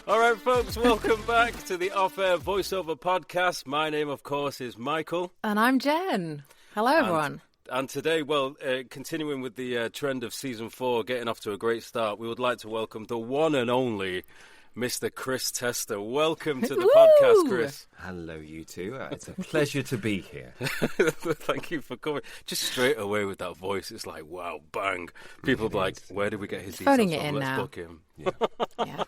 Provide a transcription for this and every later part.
All right, folks, welcome back to the Off-Air Voiceover Podcast. My name, of course, is Michael. And I'm Jen. Hello, everyone. And today, continuing with the trend of Season 4, getting off to a great start, we would like to welcome the one and only Mr. Chris Tester. Welcome to the podcast, Chris. Hello, you two. It's a pleasure to be here. Thank you for coming. Just straight away with that voice, it's like, wow, bang. People are like, where did we get his details Phoning from? it in Let's now. book him. Yeah.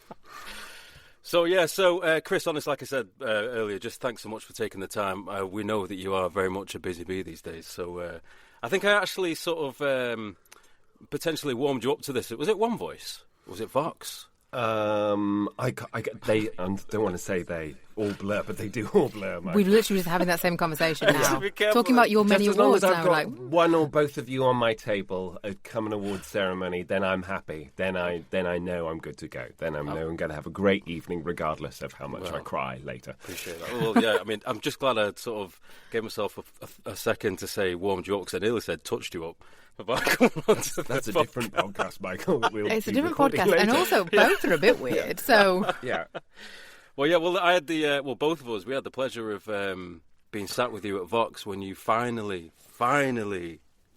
So, Chris, honest, like I said earlier, just thanks so much for taking the time. We know that you are very much a busy bee these days. So I think I actually sort of potentially warmed you up to this. Was it One Voice? Was it Vox? They don't want to say they all blur, but they do all blur. We're literally just having that same conversation now. Be careful. Talking about your many Just as long awards as I've now. got one or both of you on my table come an award ceremony, then I'm happy. Then I know I'm good to go. Then I know I'm going to have a great evening, regardless of how much I cry later. Appreciate that. Well, yeah, I mean, I'm just glad I sort of gave myself a second to say warmed you up, because I nearly said touched you up. That's a different podcast, Michael. It's a different podcast, and also both are a bit weird. So yeah. Well, I had both of us, we had the pleasure of being sat with you at Vox when you finally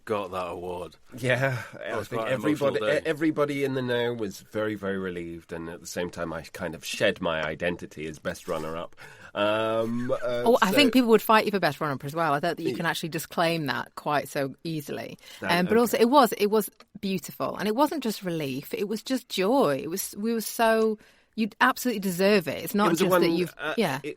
got that award. Yeah, I think emotional day. everybody in the know was very, very relieved, and at the same time, I kind of shed my identity as best runner-up. I think people would fight you for best runner-up as well. I don't think you can actually disclaim that quite so easily. But also, it was beautiful, and it wasn't just relief; it was just joy. We were so. You'd absolutely deserve it. It's not just that you've...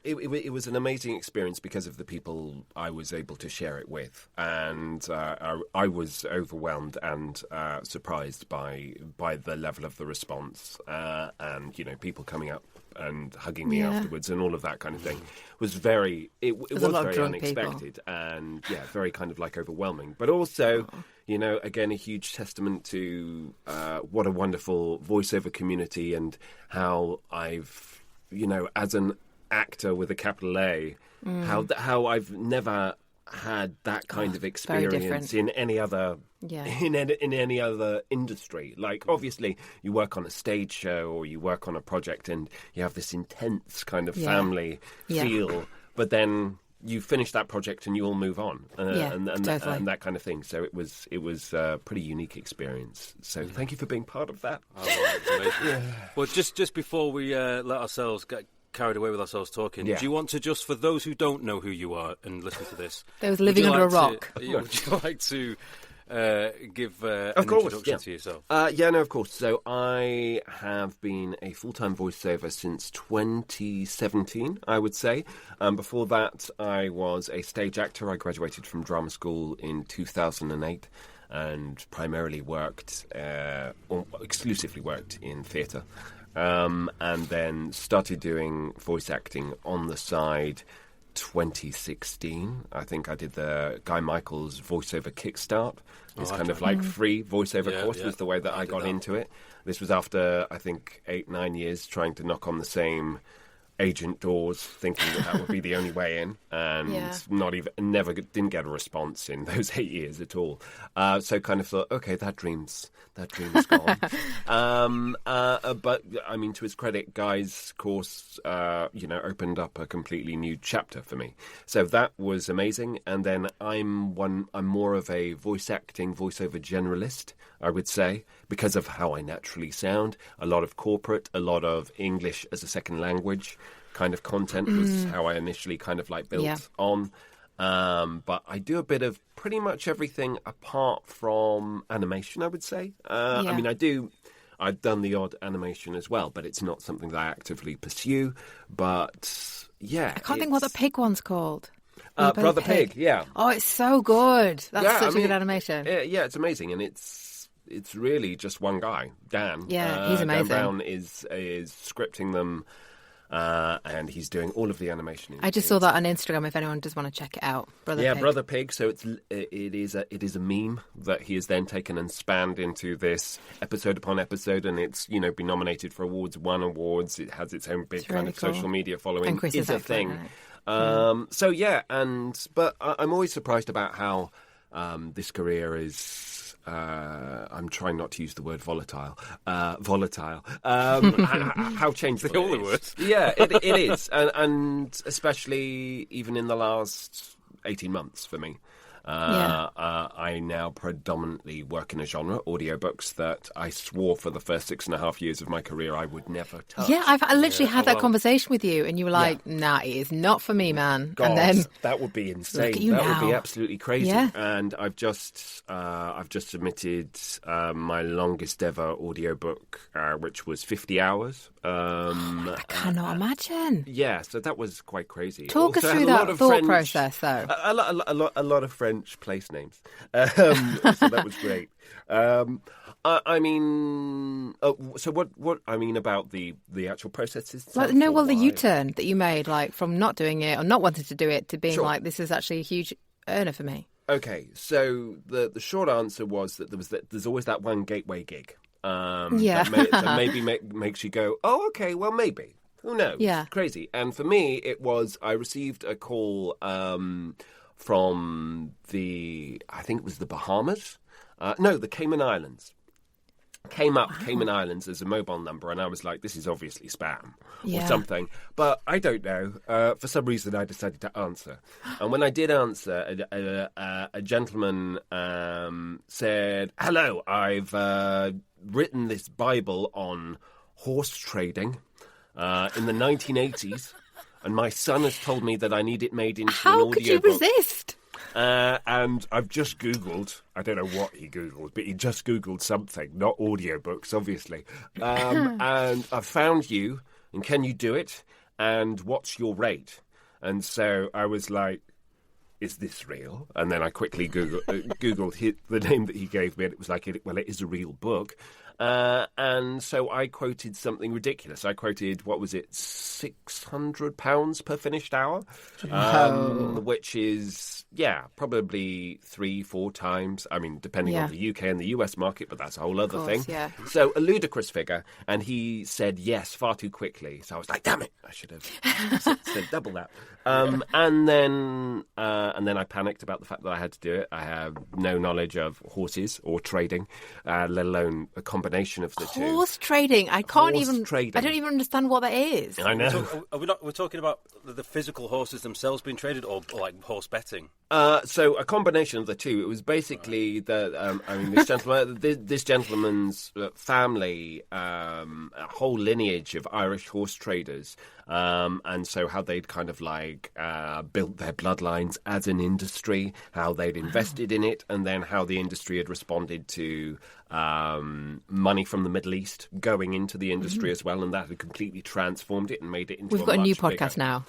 It was an amazing experience because of the people I was able to share it with. And I was overwhelmed and surprised by the level of the response. And, people coming up and hugging me afterwards and all of that kind of thing was very... It was very unexpected and, very kind of like overwhelming. But also... again, a huge testament to what a wonderful voiceover community and how I've, as an actor with a capital A, how I've never had that kind of experience in any other in any other industry. Like, obviously, you work on a stage show or you work on a project and you have this intense kind of family feel, but then you finish that project and you all move on, and that kind of thing. So it was a pretty unique experience. So thank you for being part of that. Oh, it's amazing. Well, just before we let ourselves get carried away with ourselves talking, do you want to, just for those who don't know who you are and listen to this, those living under a rock, would you like to give an introduction to yourself? Of course. So I have been a full-time voiceover since 2017, I would say. Before that, I was a stage actor. I graduated from drama school in 2008 and primarily exclusively worked in theatre. And then started doing voice acting on the side 2016. I think I did the Guy Michaels voiceover kickstart. It's kind of like free voiceover course was the way that I got into it. This was after, I think, 8-9 years trying to knock on the same agent doors, thinking that would be the only way in, and didn't get a response in those 8 years at all. So kind of thought, okay, that dream is gone. But I mean, to his credit, Guy's course, opened up a completely new chapter for me. So that was amazing. And then I'm more of a voiceover generalist, I would say, because of how I naturally sound. A lot of corporate, a lot of English as a second language kind of content was how I initially kind of like built on. But I do a bit of pretty much everything apart from animation, I would say. I mean, I've done the odd animation as well, but it's not something that I actively pursue. But yeah, I can't think what the pig one's called. Brother Pig, yeah. Oh, it's so good. That's such a good animation. Yeah, it's amazing, and it's really just one guy, Dan. Yeah, he's amazing. Dan Brown is scripting them, and he's doing all of the animation. I just saw that on Instagram. If anyone does want to check it out, Brother Pig. Brother Pig. So it is a meme that he has then taken and spanned into this episode upon episode, and it's been nominated for awards, won awards. It has its own big kind of social media following. And Chris is a thing. Right? But I'm always surprised about how this career is I'm trying not to use the word volatile. Volatile. How changeable the only word. Yeah, it is, and especially even in the last 18 months for me. I now predominantly work in a genre, audiobooks, that I swore for the first 6.5 years of my career I would never touch. Yeah, I literally had that conversation with you, and you were like, nah, it is not for me, man. God, and then that would be insane. Look at you that now. Would be absolutely crazy. Yeah. And I've just submitted my longest ever audiobook, which was 50 hours. I cannot imagine. Yeah, so that was quite crazy. Talk us through that thought process, though. A lot of French place names. So that was great. I mean, so what I mean about the actual processes? Like, no, well, the U-turn that you made, like from not doing it or not wanting to do it to being like, this is actually a huge earner for me. Okay, so the short answer was that there's always that one gateway gig. That maybe makes you go, oh, okay, well, maybe. Who knows? Yeah. Crazy. And for me, it was, I received a call from I think it was the Bahamas. No, the Cayman Islands. Cayman Islands as a mobile number, and I was like, this is obviously spam or something. But I don't know. For some reason, I decided to answer. And when I did answer, a gentleman said, hello, I've written this Bible on horse trading in the 1980s, and my son has told me that I need it made into an audiobook. How could you resist? And I've just Googled, I don't know what he Googled, but he just Googled something, not audiobooks, obviously. And I've found you, and can you do it? And what's your rate? And so I was like, is this real? And then I quickly Googled the name that he gave me, and it was like, well, it is a real book. And so I quoted something ridiculous. I quoted, what was it, £600 per finished hour? Which is, probably 3-4 times. I mean, depending on the UK and the US market, but that's a whole other thing. Yeah. So a ludicrous figure. And he said yes far too quickly. So I was like, damn it, I should have said double that. And then I panicked about the fact that I had to do it. I have no knowledge of horses or trading, let alone a combination of the two. Horse trading. I don't even understand what that is. I know. So we're talking about the physical horses themselves being traded, or like horse betting? So a combination of the two. It was basically this gentleman's family, a whole lineage of Irish horse traders. And so how they'd kind of like built their bloodlines as an industry, how they'd invested in it, and then how the industry had responded to money from the Middle East going into the industry as well, and that had completely transformed it and made it into We've got a new podcast now,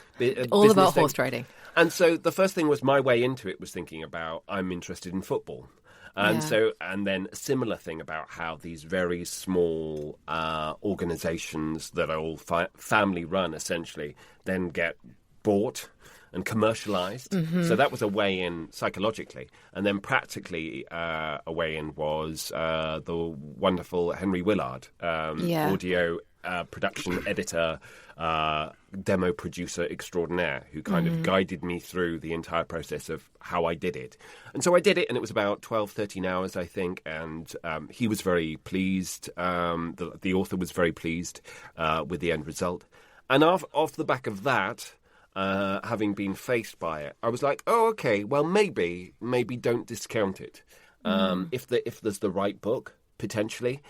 all about horse trading. And so the first thing was, my way into it was thinking about, I'm interested in football. And then a similar thing about how these very small organizations that are all family run, essentially, then get bought and commercialized. So that was a way in psychologically. And then practically a way in was the wonderful Henry Willard, audio production editor, demo producer extraordinaire, who kind of guided me through the entire process of how I did it. And so I did it, and it was about 12, 13 hours, I think, and he was very pleased. The author was very pleased with the end result. And off the back of that, having been faced by it, I was like, oh, okay, well, maybe don't discount it. If there's the right book, potentially.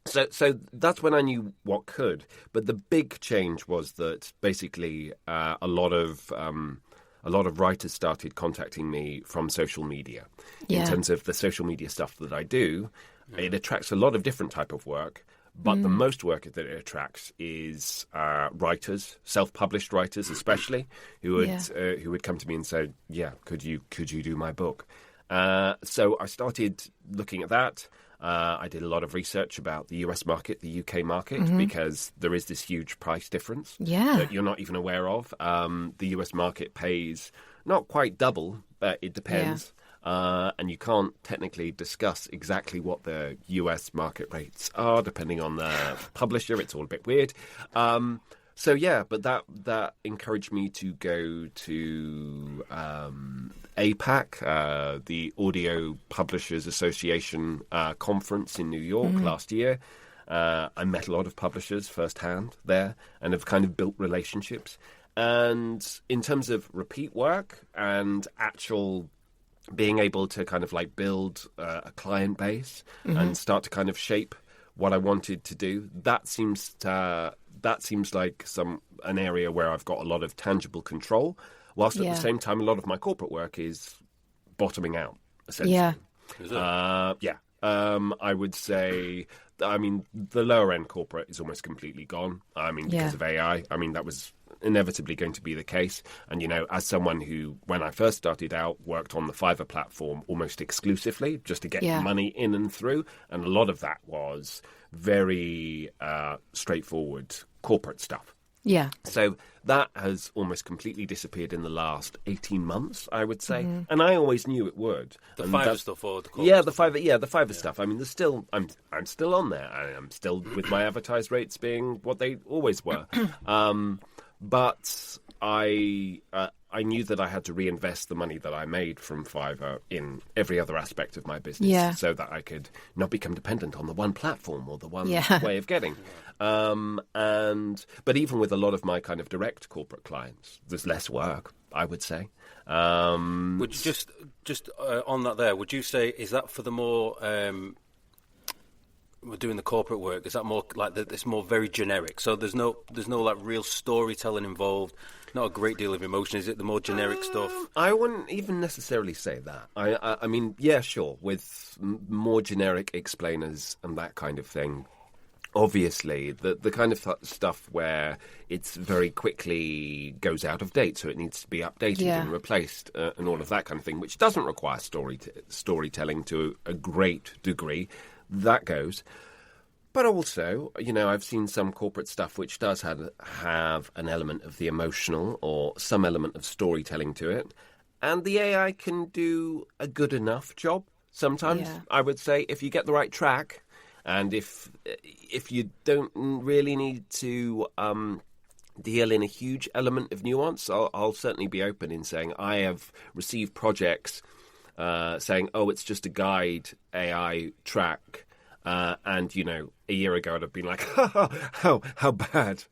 So that's when I knew what could. But the big change was that basically a lot of writers started contacting me from social media. In terms of the social media stuff that I do, it attracts a lot of different type of work. But the most work that it attracts is writers, self-published writers, especially who would come to me and say, "Yeah, could you do my book?" So I started looking at that. I did a lot of research about the US market, the UK market, because there is this huge price difference that you're not even aware of. The US market pays not quite double, but it depends. And you can't technically discuss exactly what the US market rates are, depending on the publisher. It's all a bit weird. So yeah, but that encouraged me to go to APAC, the Audio Publishers Association conference in New York last year. I met a lot of publishers firsthand there and have kind of built relationships. And in terms of repeat work and actual being able to kind of like build a client base and start to kind of shape what I wanted to do, that seems like an area where I've got a lot of tangible control, whilst at the same time a lot of my corporate work is bottoming out, essentially. Yeah. Is it? I would say, I mean, the lower end corporate is almost completely gone. I mean, because of AI. I mean, that was inevitably going to be the case. And, you know, as someone who, when I first started out, worked on the Fiverr platform almost exclusively just to get money in and through. And a lot of that was very straightforward corporate stuff. Yeah. So that has almost completely disappeared in the last 18 months, I would say. And I always knew it would. The Fiverr stuff or the corporate the Fiverr stuff. I mean, there's still I'm still on there. I'm still with my advertised rates being what they always were. But I knew that I had to reinvest the money that I made from Fiverr in every other aspect of my business so that I could not become dependent on the one platform or the one way of getting. But even with a lot of my kind of direct corporate clients, there's less work, I would say. Would you just on that there, would you say, is that for the more... we're doing the corporate work, is that more like it's more very generic? So there's no like real storytelling involved, not a great deal of emotion. Is it the more generic stuff? I wouldn't even necessarily say that. I mean, yeah, sure, with more generic explainers and that kind of thing. Obviously, the kind of stuff where it's very quickly goes out of date, so it needs to be updated and replaced, and all of that kind of thing, which doesn't require storytelling to a great degree. That goes. But also, you know, I've seen some corporate stuff which does have an element of the emotional or some element of storytelling to it. And the AI can do a good enough job sometimes, I would say, if you get the right track. And if you don't really need to deal in a huge element of nuance, I'll certainly be open in saying I have received projects saying, oh, it's just a guide AI track. And, you know, a year ago I'd have been like, how bad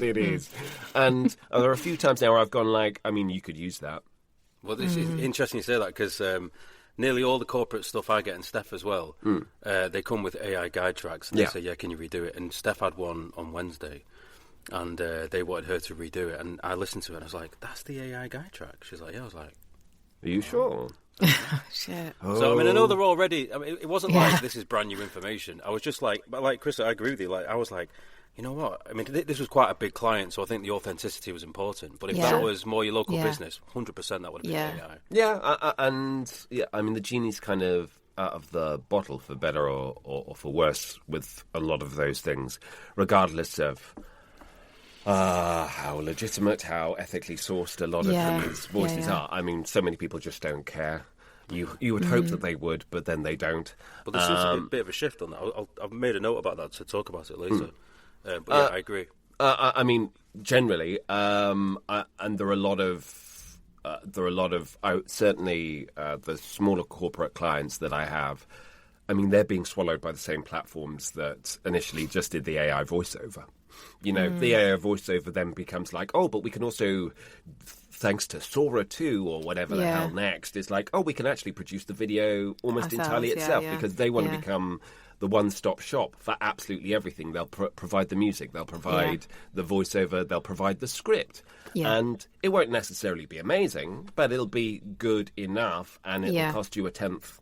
it is. And there are a few times now where I've gone like, I mean, you could use that. Well, this is interesting you say that because nearly all the corporate stuff I get, and Steph as well, they come with AI guide tracks. And they say, can you redo it? And Steph had one on Wednesday. And they wanted her to redo it. And I listened to it and I was like, that's the AI guide track. She's like, yeah. I was like, are you sure? Oh, shit. So, I mean, I know they're already... I mean, it wasn't like this is brand new information. I was just like... But like, Chris, I agree with you. Like, I was like, you know what? I mean, this was quite a big client, so I think the authenticity was important. But if that was more your local business, 100% that would have been AI. Yeah, I mean, the genie's kind of out of the bottle, for better or for worse, with a lot of those things, regardless of... how legitimate, how ethically sourced a lot of these voices are. I mean, so many people just don't care. You would hope that they would, but then they don't. But there seems to be a bit of a shift on that. I've made a note about that to talk about it later. But yeah, I agree. I mean, generally, and there are a lot of certainly the smaller corporate clients that I have. I mean, they're being swallowed by the same platforms that initially just did the AI voiceover. You know, the AI voiceover then becomes like, oh, but we can also, thanks to Sora 2 or whatever the hell next, it's like, oh, we can actually produce the video almost entirely itself because they want to become the one-stop shop for absolutely everything. They'll provide the music, they'll provide the voiceover, they'll provide the script. Yeah. And it won't necessarily be amazing, but it'll be good enough and it'll cost you a tenth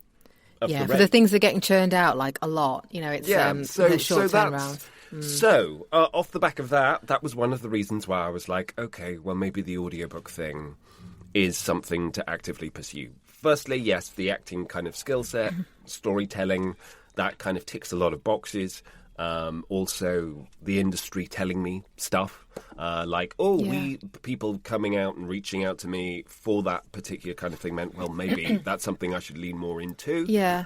of the rate. For the things that are getting churned out, like, a lot. You know, it's the short turnaround. So, off the back of that was one of the reasons why I was like, okay, well, maybe the audiobook thing is something to actively pursue. Firstly, yes, the acting kind of skill set, storytelling, that kind of ticks a lot of boxes. Also, the industry telling me stuff like, people coming out and reaching out to me for that particular kind of thing meant, well, maybe that's something I should lean more into. Yeah.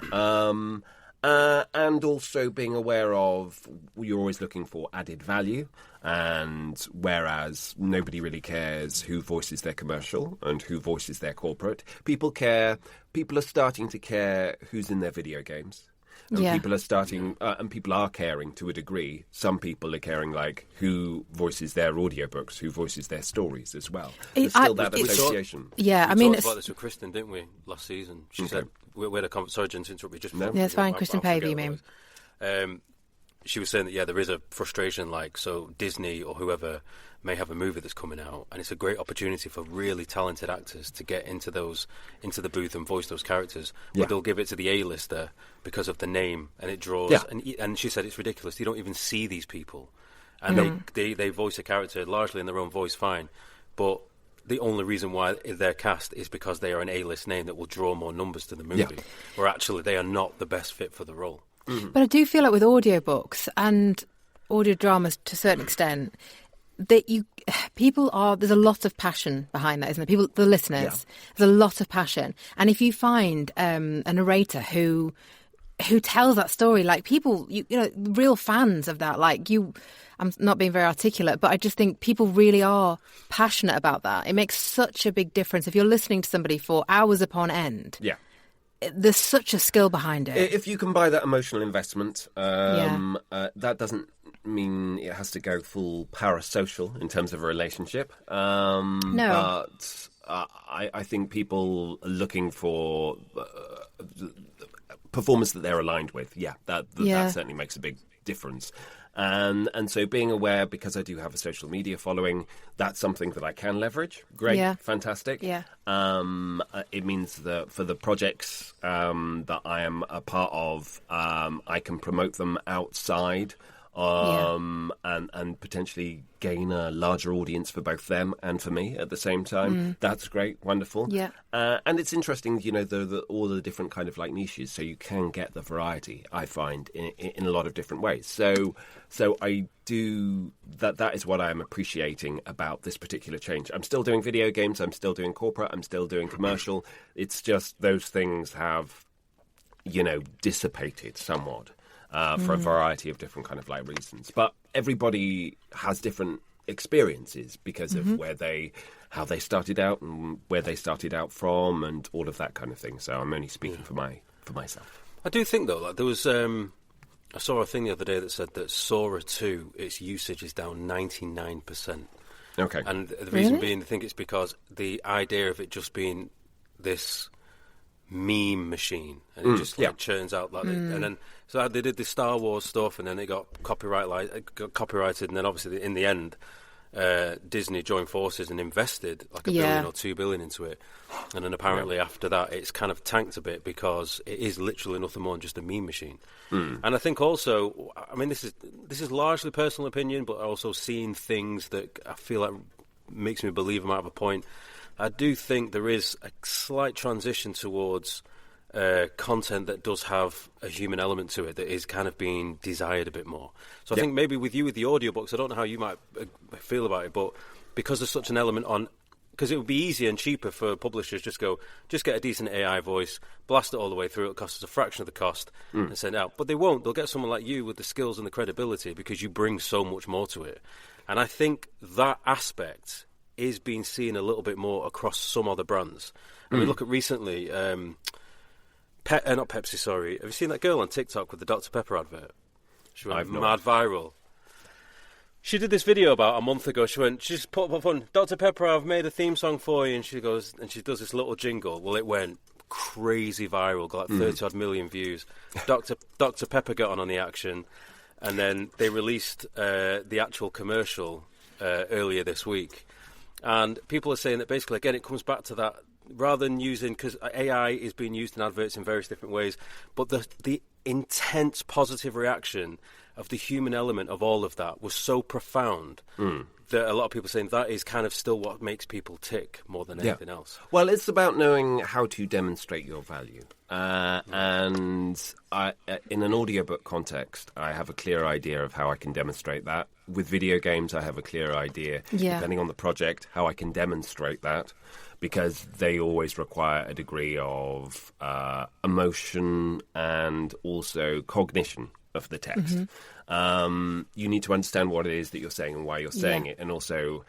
And also being aware of you're always looking for added value. And whereas nobody really cares who voices their commercial and who voices their corporate, people care. People are starting to care who's in their video games. And people are starting, and people are caring to a degree. Some people are caring, like, who voices their audiobooks, who voices their stories as well. There's still that association. We talked about this with Kristen, didn't we, last season? She said, we had a sorry to interrupt you. Just yeah, it's fine. Kristen Pavey, you mean? She was saying that, there is a frustration, like, so Disney or whoever may have a movie that's coming out, and it's a great opportunity for really talented actors to get into the booth and voice those characters, but they'll give it to the A-lister because of the name, and it draws, and she said it's ridiculous. You don't even see these people, and they voice a character largely in their own voice, fine, but the only reason why they're cast is because they are an A-list name that will draw more numbers to the movie, where actually they are not the best fit for the role. Mm-hmm. But I do feel like with audiobooks and audio dramas to a certain extent, that there's a lot of passion behind that, isn't there? The listeners, there's a lot of passion. And if you find a narrator who tells that story, like people, real fans of that, like you, I'm not being very articulate, but I just think people really are passionate about that. It makes such a big difference if you're listening to somebody for hours upon end. Yeah. There's such a skill behind it. If you can buy that emotional investment, that doesn't mean it has to go full parasocial in terms of a relationship. No. But I think people are looking for performance that they're aligned with. That certainly makes a big difference. And so being aware, because I do have a social media following, that's something that I can leverage. Great, fantastic. Yeah. It means that for the projects that I am a part of, I can promote them outside and potentially gain a larger audience for both them and for me at the same time. That's great, wonderful. Yeah. And it's interesting, all the different kind of like niches, so you can get the variety, I find, in a lot of different ways. So I do that is what I am appreciating about this particular change. I'm still doing video games, I'm still doing corporate, I'm still doing commercial. It's just those things have, dissipated somewhat. For a variety of different kind of like reasons. But everybody has different experiences because of how they started out and where they started out from and all of that kind of thing. So I'm only speaking for myself. I do think, though, like there was... I saw a thing the other day that said that Sora 2, its usage is down 99%. Okay. And the reason being, I think it's because the idea of it just being this meme machine, and it just churns out like and then so they did the Star Wars stuff, and then it got copyrighted, and then obviously in the end Disney joined forces and invested like $1 billion or $2 billion into it, and then apparently after that it's kind of tanked a bit because it is literally nothing more than just a meme machine. And I think also, I mean, this is largely personal opinion, but also seeing things that I feel like makes me believe I might have a point. I do think there is a slight transition towards content that does have a human element to it that is kind of being desired a bit more. So I think maybe with the audiobooks, I don't know how you might feel about it, but because there's such an element on... Because it would be easier and cheaper for publishers just get a decent AI voice, blast it all the way through, it'll cost us a fraction of the cost, and send it out. But they won't. They'll get someone like you with the skills and the credibility because you bring so much more to it. And I think that aspect is being seen a little bit more across some other brands. I mean, look at recently, not Pepsi, sorry. Have you seen that girl on TikTok with the Dr. Pepper advert? She went mad viral. She did this video about a month ago. She just put up on Dr. Pepper, I've made a theme song for you, and she goes, and she does this little jingle. Well, it went crazy viral, got like 30 odd million views. Dr. Pepper got on the action, and then they released the actual commercial earlier this week. And people are saying that basically, again, it comes back to that, rather than using, because AI is being used in adverts in various different ways, but the intense positive reaction of the human element of all of that was so profound that a lot of people are saying that is kind of still what makes people tick more than anything else. Well, it's about knowing how to demonstrate your value. And in an audiobook context, I have a clear idea of how I can demonstrate that. with video games, I have a clear idea, depending on the project, how I can demonstrate that, because they always require a degree of emotion and also cognition of the text. You need to understand what it is that you're saying and why you're saying it, and also,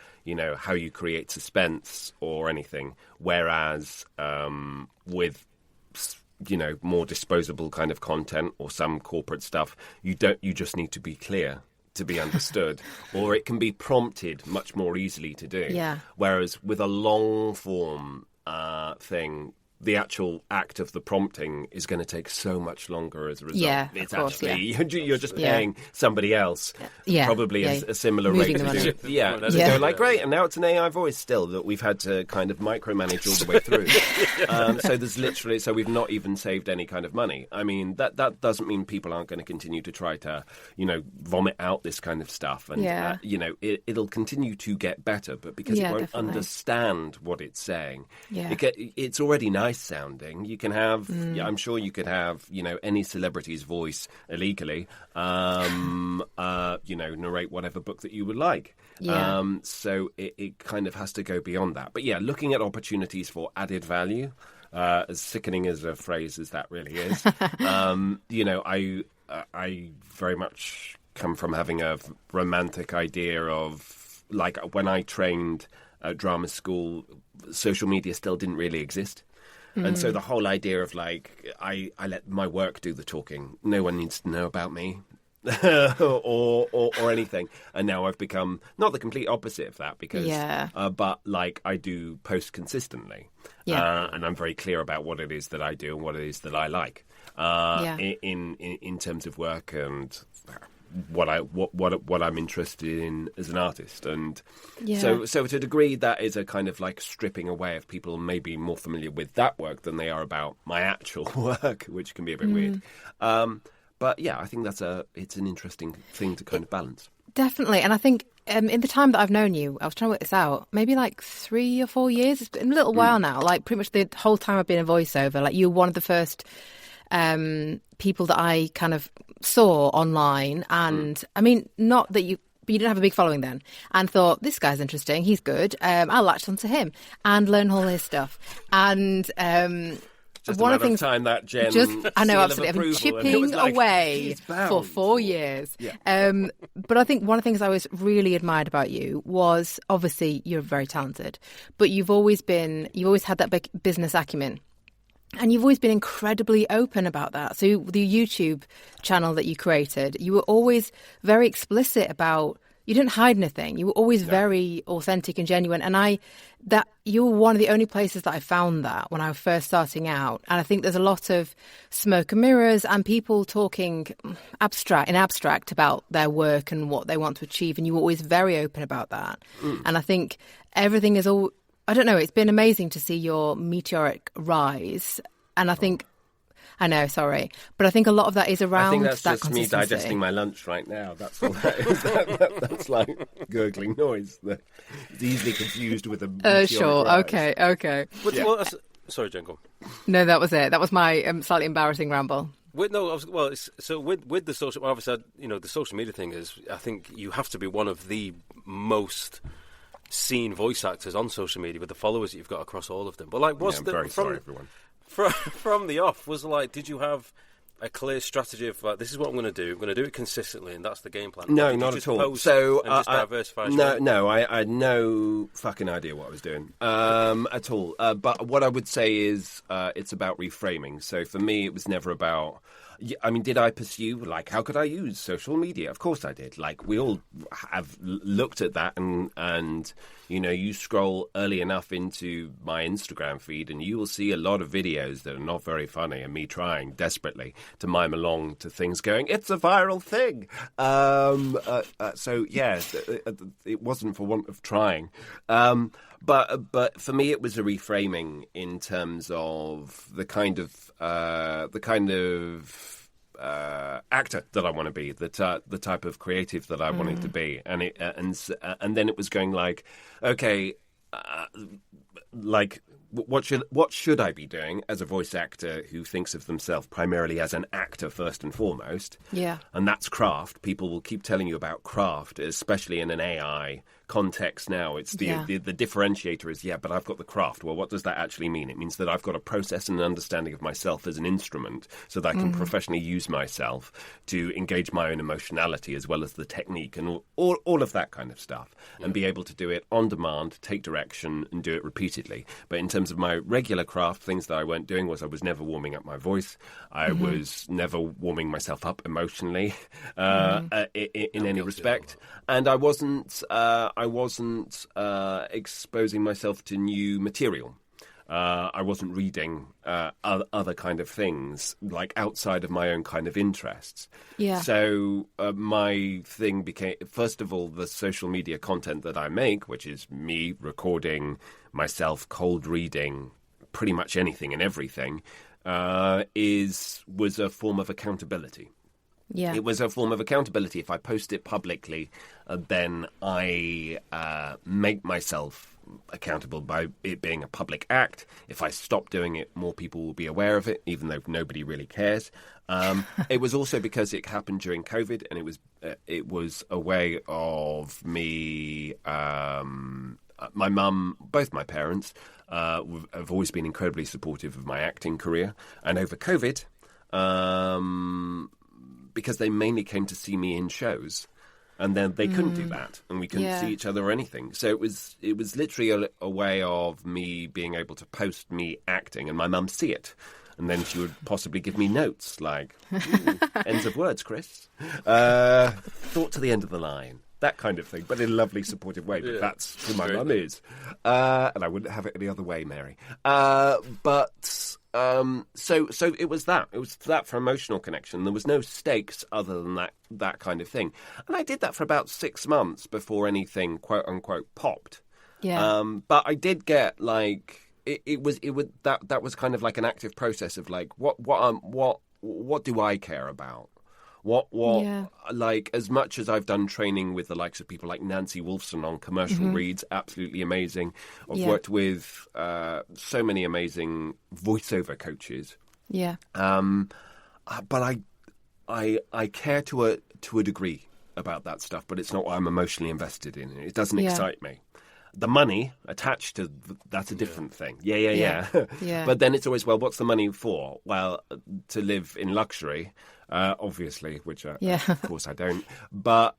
how you create suspense or anything. Whereas with more disposable kind of content or some corporate stuff, you just need to be clear to be understood, or it can be prompted much more easily to do. Whereas with a long form thing, the actual act of the prompting is going to take so much longer as a result. It's actually you're just paying somebody else probably a similar rate to do it. Go like, great, and now it's an AI voice still that we've had to kind of micromanage all the way through. So there's literally, we've not even saved any kind of money. I mean, that doesn't mean people aren't going to continue to try to, vomit out this kind of stuff. And, it'll continue to get better, but because it won't understand what it's saying, it's already nice sounding. You can have, I'm sure you could have, any celebrity's voice illegally, narrate whatever book that you would like. So it kind of has to go beyond that. But looking at opportunities for added value, as sickening as a phrase as that really is, I very much come from having a romantic idea of, like, when I trained at drama school, social media still didn't really exist. And so the whole idea of, like, I let my work do the talking. No one needs to know about me or anything. And now I've become not the complete opposite of that, because but, like, I do post consistently. And I'm very clear about what it is that I do and what it is that I like in terms of work and what I'm interested in as an artist. And so to a degree, that is a kind of like stripping away of people maybe more familiar with that work than they are about my actual work, which can be a bit weird. But I think it's an interesting thing to kind of balance. Definitely. And I think in the time that I've known you, I was trying to work this out, maybe like 3 or 4 years. It's been a little while now. Like pretty much the whole time I've been in voiceover, like you were one of the first people that I kind of saw online. And I mean, not that you didn't have a big following then, and thought, this guy's interesting, he's good, I'll latch onto him and learn all his stuff. And just one a of the things time that Jen, I know, absolutely, I've been chipping away for 4 years. But I think one of the things I always really admired about you was, obviously you're very talented, but you've always had that big business acumen. And you've always been incredibly open about that. So the YouTube channel that you created, you were always very explicit about, you didn't hide anything. You were always very authentic and genuine. And you were one of the only places that I found that when I was first starting out. And I think there's a lot of smoke and mirrors and people talking abstract about their work and what they want to achieve. And you were always very open about that. And I think everything is all, I don't know, it's been amazing to see your meteoric rise. And I think, I know, sorry, but I think a lot of that is around that consistency. I think that's just me digesting my lunch right now. That's all that is. That's like gurgling noise. It's easily confused with a meteoric sure, rise. Okay. Sorry, Jen, go on. No, that was it. That was my slightly embarrassing ramble. With the social, obviously, the social media thing is, I think you have to be one of the most seen voice actors on social media with the followers that you've got across all of them. But like, sorry, everyone. From the off, was like, did you have a clear strategy of like, this is what I'm going to do? I'm going to do it consistently, and that's the game plan. No, not at all. So diversify. I had no fucking idea what I was doing at all. But what I would say is, it's about reframing. So for me, it was never about. I mean, did I pursue, like, how could I use social media? Of course I did. Like, we all have looked at that and you scroll early enough into my Instagram feed and you will see a lot of videos that are not very funny and me trying desperately to mime along to things going, it's a viral thing. So, yes, it wasn't for want of trying. But for me, it was a reframing in terms of the kind of actor that I want to be, the type of creative that I wanted to be, and then it was going like, okay, like what should I be doing as a voice actor who thinks of themselves primarily as an actor first and foremost? Yeah. And that's craft. People will keep telling you about craft, especially in an AI context now. It's the differentiator is, but I've got the craft. Well, what does that actually mean? It means that I've got a process and an understanding of myself as an instrument so that I can professionally use myself to engage my own emotionality as well as the technique and all of that kind of stuff, and be able to do it on demand, take direction and do it repeatedly. But in terms of my regular craft, things that I weren't doing was I was never warming up my voice. I was never warming myself up emotionally in any respect. And I wasn't exposing myself to new material. I wasn't reading other kind of things, like outside of my own kind of interests. Yeah. So my thing became, first of all, the social media content that I make, which is me recording myself cold reading pretty much anything and everything, was a form of accountability. Yeah. It was a form of accountability. If I post it publicly, then I make myself accountable by it being a public act. If I stop doing it, more people will be aware of it, even though nobody really cares. It was also because it happened during COVID, and it was a way of me. My mum, both my parents, have always been incredibly supportive of my acting career, and over COVID. Because they mainly came to see me in shows, and then they couldn't do that, and we couldn't see each other or anything. So it was literally a way of me being able to post me acting, and my mum see it, and then she would possibly give me notes like ends of words, Chris, thought to the end of the line. That kind of thing, but in a lovely, supportive way. But that's who my mum is. And I wouldn't have it any other way, Mary. So it was that. It was that for emotional connection. There was no stakes other than that kind of thing. And I did that for about 6 months before anything, quote unquote, popped. Yeah. But I did get like it was that was kind of like an active process of like what do I care about? Like, as much as I've done training with the likes of people like Nancy Wolfson on commercial reads, absolutely amazing. I've worked with so many amazing voiceover coaches. Yeah. But I care to a degree about that stuff, but it's not what I'm emotionally invested in. It doesn't excite me. The money attached to that's a different thing. Yeah. But then it's always, well, what's the money for? Well, to live in luxury. Obviously, which of course I don't. But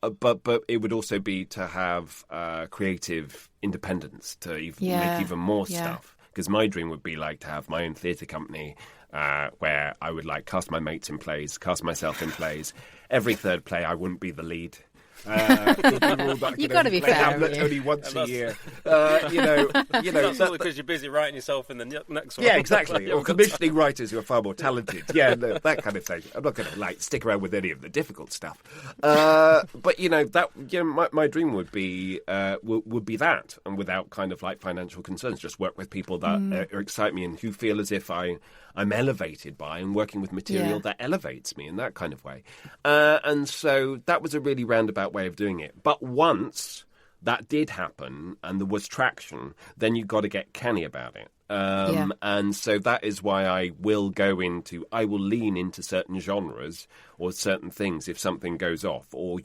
it would also be to have creative independence to make even more stuff. Because my dream would be like to have my own theatre company where I would like cast my mates in plays, cast myself in plays. Every third play, I wouldn't be the lead. You've got to be fair. Only once a year. That's only because you're busy writing yourself in the next one. Yeah, exactly. Or commissioning writers who are far more talented. Yeah, no, that kind of thing. I'm not going to like stick around with any of the difficult stuff. But my dream would be that, and without kind of like financial concerns, just work with people that excite me and who feel as if I'm elevated by and working with material that elevates me in that kind of way. And so that was a really roundabout way of doing it. But once that did happen and there was traction, then you've got to get canny about it. And so that is why I will lean into certain genres or certain things if something goes off, or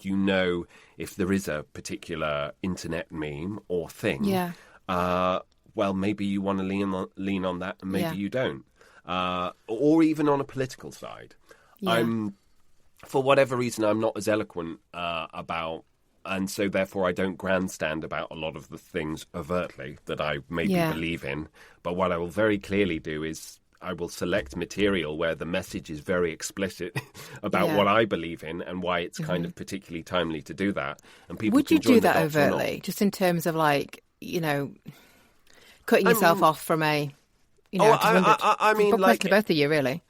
if there is a particular internet meme or thing. Yeah. Well, maybe you want to lean on that, and maybe you don't. Or even on a political side. Yeah. For whatever reason, I'm not as eloquent about, and so therefore I don't grandstand about a lot of the things overtly that I maybe believe in. But what I will very clearly do is I will select material where the message is very explicit about what I believe in and why it's kind of particularly timely to do that. And people would you do that overtly, just in terms of like, cutting yourself off from a... I mean, like both of you, really.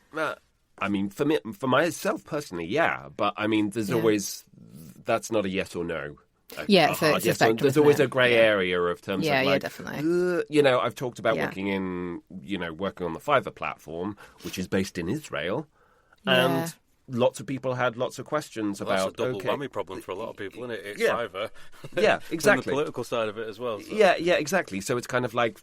I mean, for myself personally, yeah. But I mean, there's always that's not a yes or no. So it's a spectrum. There's always a grey area of terms of like, yeah, definitely. I've talked about working on the Fiverr platform, which is based in Israel, and lots of people had lots of questions about. That's a double whammy problem for a lot of people, isn't it? It's Fiverr. Yeah, exactly. And the political side of it as well. So. Yeah, exactly. So it's kind of like.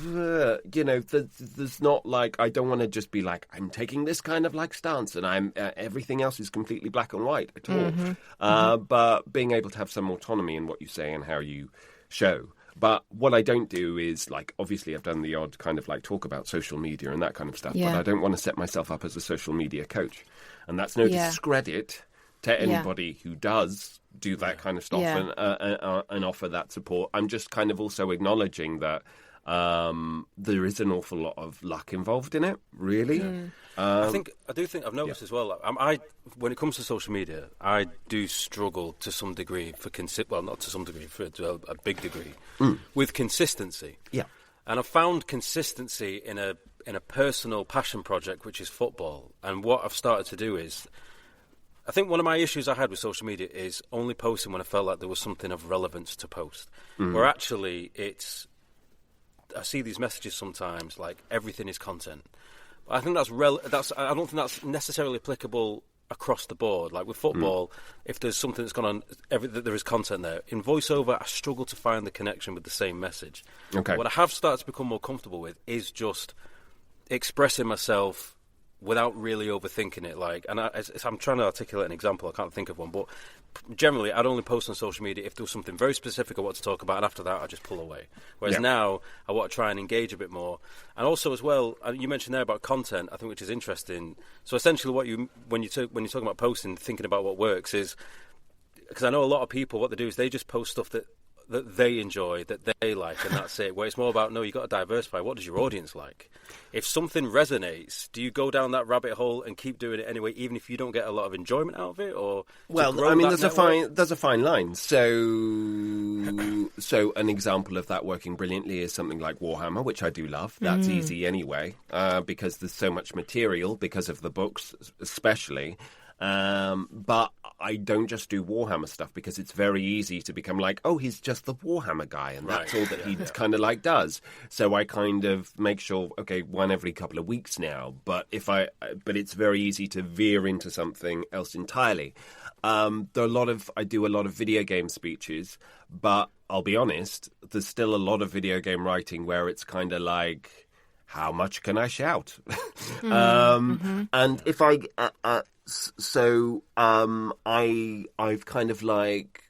there's not like, I don't want to just be like, I'm taking this kind of like stance and I'm everything else is completely black and white at all. But being able to have some autonomy in what you say and how you show. But what I don't do is, like, obviously I've done the odd kind of like talk about social media and that kind of stuff, but I don't want to set myself up as a social media coach. And that's no discredit to anybody who does do that kind of stuff and offer that support. I'm just kind of also acknowledging that there is an awful lot of luck involved in it, really. I do think I've noticed as well. When it comes to social media, I do struggle to some degree not to some degree, for a big degree, with consistency. Yeah, and I've found consistency in a personal passion project, which is football. And what I've started to do is, I think one of my issues I had with social media is only posting when I felt like there was something of relevance to post. Where actually I see these messages sometimes like everything is content. I think I don't think that's necessarily applicable across the board. Like with football, if there's something that's gone on, there is content there. In voiceover, I struggle to find the connection with the same message. Okay. What I have started to become more comfortable with is just expressing myself without really overthinking it. Like, and I'm trying to articulate an example. I can't think of one, but generally, I'd only post on social media if there was something very specific I want to talk about, and after that, I just pull away. Whereas now, I want to try and engage a bit more. And also, as well, you mentioned there about content, I think, which is interesting. So essentially, when you're talking about posting, thinking about what works is, because I know a lot of people, what they do is they just post stuff that they enjoy, that they like, and that's it. Where it's more about, no, you've got to diversify. What does your audience like? If something resonates, do you go down that rabbit hole and keep doing it anyway, even if you don't get a lot of enjoyment out of it? Or there's a fine line. So an example of that working brilliantly is something like Warhammer, which I do love. That's easy anyway, because there's so much material because of the books, especially. But I don't just do Warhammer stuff because it's very easy to become like, oh, he's just the Warhammer guy, and that's all that he kind of like does. So I kind of make sure, okay, one every couple of weeks now. But it's very easy to veer into something else entirely. I do a lot of video game speeches, but I'll be honest, there's still a lot of video game writing where it's kind of like, how much can I shout? And if I've kind of like,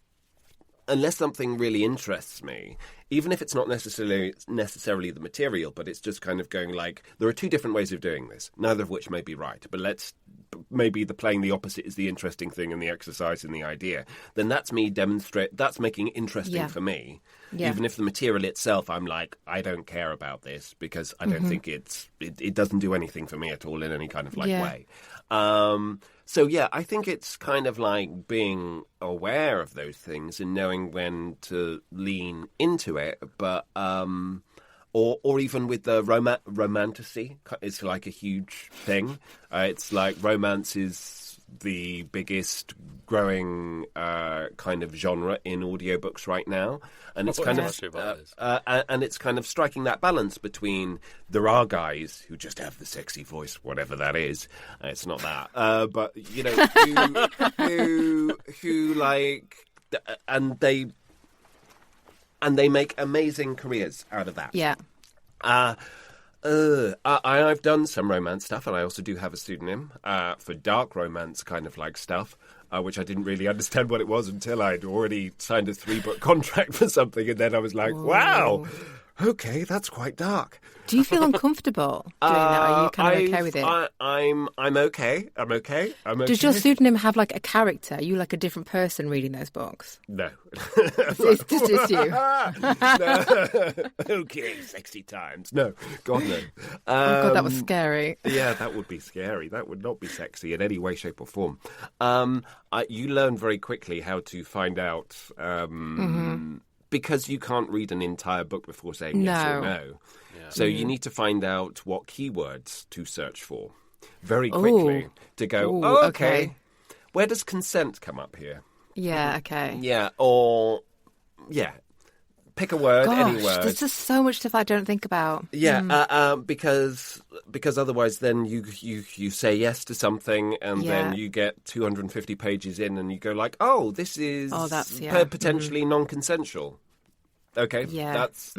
unless something really interests me, even if it's not necessarily the material, but it's just kind of going like, there are two different ways of doing this, neither of which may be right, but maybe playing the opposite is the interesting thing and the exercise and the idea, then that's making it interesting for me. Yeah. Even if the material itself, I'm like, I don't care about this because I don't think it doesn't do anything for me at all in any kind of way. I think it's kind of like being aware of those things and knowing when to lean into it, but or even with the romantasy, it's like a huge thing. It's like romance is the biggest growing kind of genre in audiobooks right now, and it's kind and it's kind of striking that balance between, there are guys who just have the sexy voice, whatever that is. It's not that, but you know, who like, and they make amazing careers out of that. Yeah. I've done some romance stuff, and I also do have a pseudonym for dark romance kind of like stuff, which I didn't really understand what it was until I'd already signed a 3-book contract for something, and then I was like, wow, okay, that's quite dark. Do you feel uncomfortable doing that? Are you kind of okay with it? I'm okay. I'm okay. Does your pseudonym have like a character? Are you like a different person reading those books? No. It's just you. No. Okay, sexy times. No, God no. Oh God, that was scary. Yeah, that would be scary. That would not be sexy in any way, shape, or form. You learn very quickly how to find out. Because you can't read an entire book before saying yes or no. Yeah. So you need to find out what keywords to search for very quickly to go, okay, where does consent come up here? Yeah, okay. Yeah, or, pick a word, any word. There's just so much stuff I don't think about. Yeah, because otherwise then you say yes to something and then you get 250 pages in and you go like, oh, this is potentially non-consensual. Okay, that's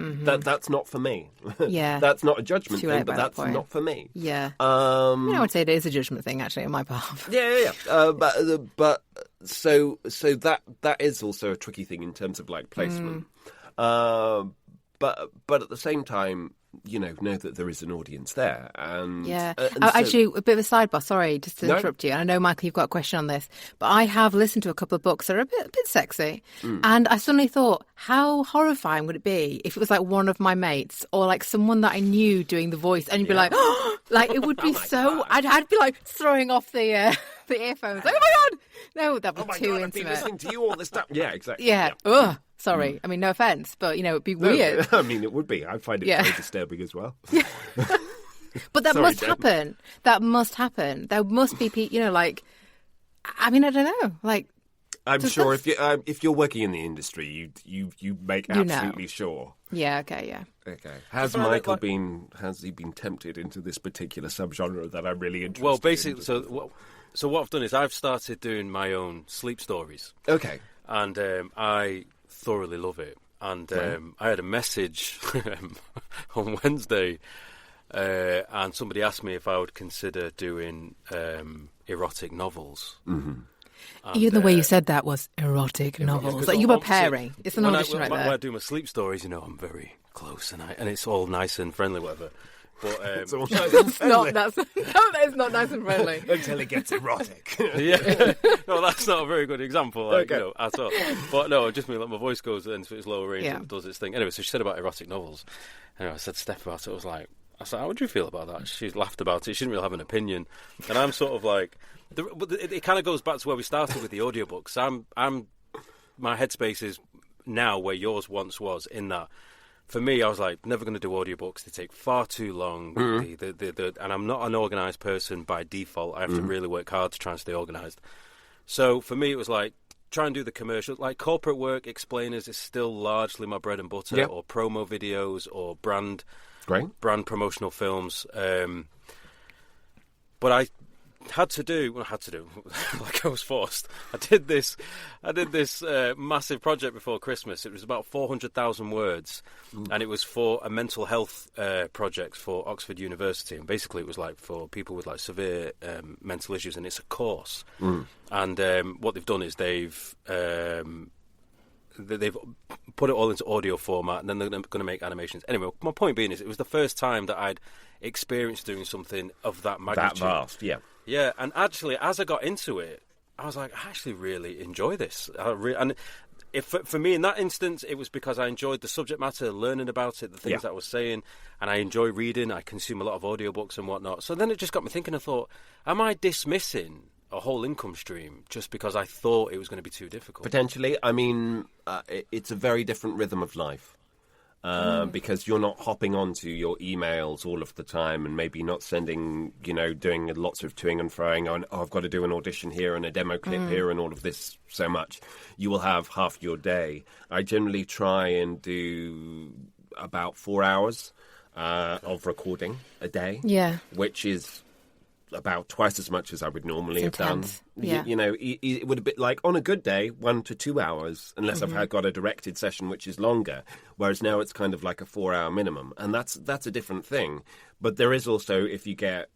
not for me. Yeah, that's not a judgment thing, but that's not for me. Yeah, I would say it is a judgment thing actually on my behalf. Yeah. But so that is also a tricky thing in terms of like placement. But at the same time, know that there is an audience there. And actually, a bit of a sidebar. Sorry, just to interrupt you. And I know, Michael, you've got a question on this, but I have listened to a couple of books that are a bit sexy, and I suddenly thought, how horrifying would it be if it was like one of my mates or like someone that I knew doing the voice, and you'd be like, oh, like it would be I'd be like throwing off the earphones. Like, oh my god, no, that would be too intimate. I've been listening to you all this time. Yeah, exactly. Yeah. Ugh. Sorry. I mean, no offence, but, it'd be weird. I mean, it would be. I find it very disturbing as well. But that must happen. That must happen. There must be people, like, I mean, I don't know. Like, I'm sure if you're working in the industry, you make absolutely sure. Yeah, okay, yeah. Okay. Has Michael been tempted into this particular subgenre that I'm really interested in? Well, basically, so what I've done is I've started doing my own sleep stories. Okay. And I thoroughly love it. And I had a message on Wednesday, and somebody asked me if I would consider doing erotic novels. Mm-hmm. And, even the way you said that was erotic novels. Like you were pairing. It's an audition right there. When I do my sleep stories, I'm very close, and it's all nice and friendly, whatever. But it's all nice and friendly. That is not nice and friendly. Until it gets erotic. Yeah. No, that's not a very good example, at all. But no, just mean like my voice goes into its lower range and does its thing. Anyway, so she said about erotic novels. Anyway, I said to Steph about it. I said, how would you feel about that? She laughed about it. She didn't really have an opinion. And I'm sort of like... it kind of goes back to where we started with the audiobooks. My headspace is now where yours once was, in that... For me, I was like, never going to do audiobooks. They take far too long. Mm-hmm. And I'm not an organised person by default. I have to really work hard to try and stay organised. So for me, it was like, try and do the commercial. Like corporate work, explainers is still largely my bread and butter, or promo videos or brand promotional films. But I had to do, like I was forced. I did this massive project before Christmas. It was about 400,000 words, and it was for a mental health project for Oxford University. And basically, it was like for people with like severe mental issues, and it's a course. And what they've done is they've put it all into audio format, and then they're going to make animations. Anyway, my point being is, it was the first time that I'd experienced doing something of that magnitude. That vast, yeah. Yeah, and actually, as I got into it, I was like, I actually really enjoy this. For me, in that instance, it was because I enjoyed the subject matter, learning about it, the things that I was saying, and I enjoy reading. I consume a lot of audiobooks and whatnot. So then it just got me thinking. I thought, am I dismissing a whole income stream just because I thought it was going to be too difficult? Potentially. I mean, it's a very different rhythm of life. Because you're not hopping onto your emails all of the time and maybe not sending, doing lots of toing and froing on, I've got to do an audition here and a demo clip here and all of this so much. You will have half your day. I generally try and do about 4 hours of recording a day, which is about twice as much as I would normally have done. Yeah. It would have been like on a good day, 1 to 2 hours, unless I've got a directed session which is longer. Whereas now it's kind of like a 4-hour minimum, and that's a different thing. But there is also, if you get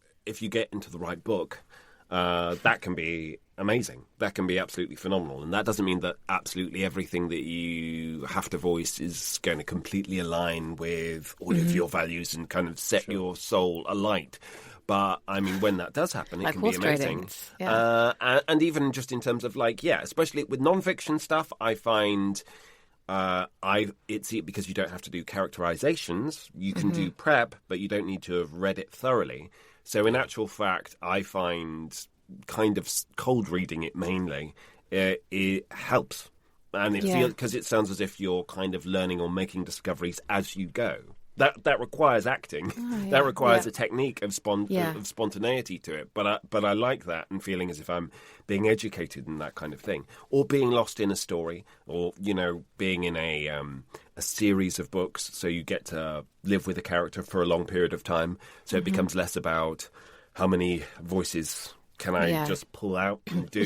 into the right book, that can be amazing. That can be absolutely phenomenal, and that doesn't mean that absolutely everything that you have to voice is going to completely align with all of your values and kind of set your soul alight. But, I mean, when that does happen, it can be amazing. And even just in terms of, especially with non-fiction stuff, I find it's because you don't have to do characterizations. You can do prep, but you don't need to have read it thoroughly. So, in actual fact, I find kind of cold reading it mainly, it helps. And it feels, because it sounds as if you're kind of learning or making discoveries as you go. That requires acting. That requires a technique of spontaneity to it. But I like that, and feeling as if I'm being educated in that kind of thing, or being lost in a story, or being in a series of books. So you get to live with a character for a long period of time. So it becomes less about how many voices can I just pull out and do?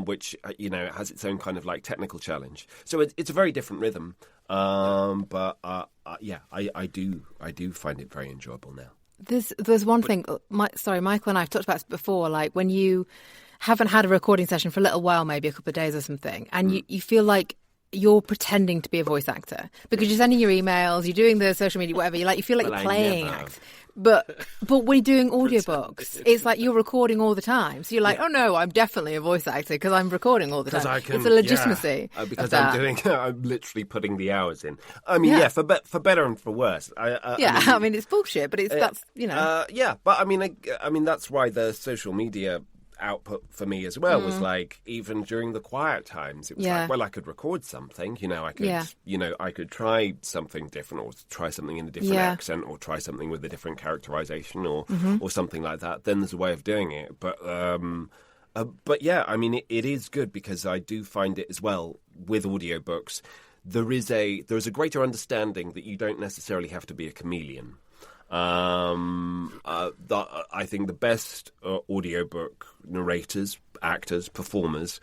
Which, has its own kind of like technical challenge. So it's a very different rhythm. But I do find it very enjoyable now. There's one thing. Michael and I have talked about this before. Like when you haven't had a recording session for a little while, maybe a couple of days or something, and you feel like you're pretending to be a voice actor because you're sending your emails, you're doing the social media, whatever. You feel like you're playing. But when you're doing audiobooks, it's like you're recording all the time. So you're like, oh no, I'm definitely a voice actor because I'm recording all the time. It's a legitimacy. Because I'm literally putting the hours in. I mean, for better and for worse. I mean, it's bullshit, but that's. But I mean, that's why the social media output for me as well was like, even during the quiet times, it was like, well, I could record something, I could try something different, or try something in a different accent, or try something with a different characterization, or something like that. Then there's a way of doing it. But yeah, I mean, it is good because I do find it as well with audiobooks. There is a greater understanding that you don't necessarily have to be a chameleon. I think the best audiobook narrators, actors, performers,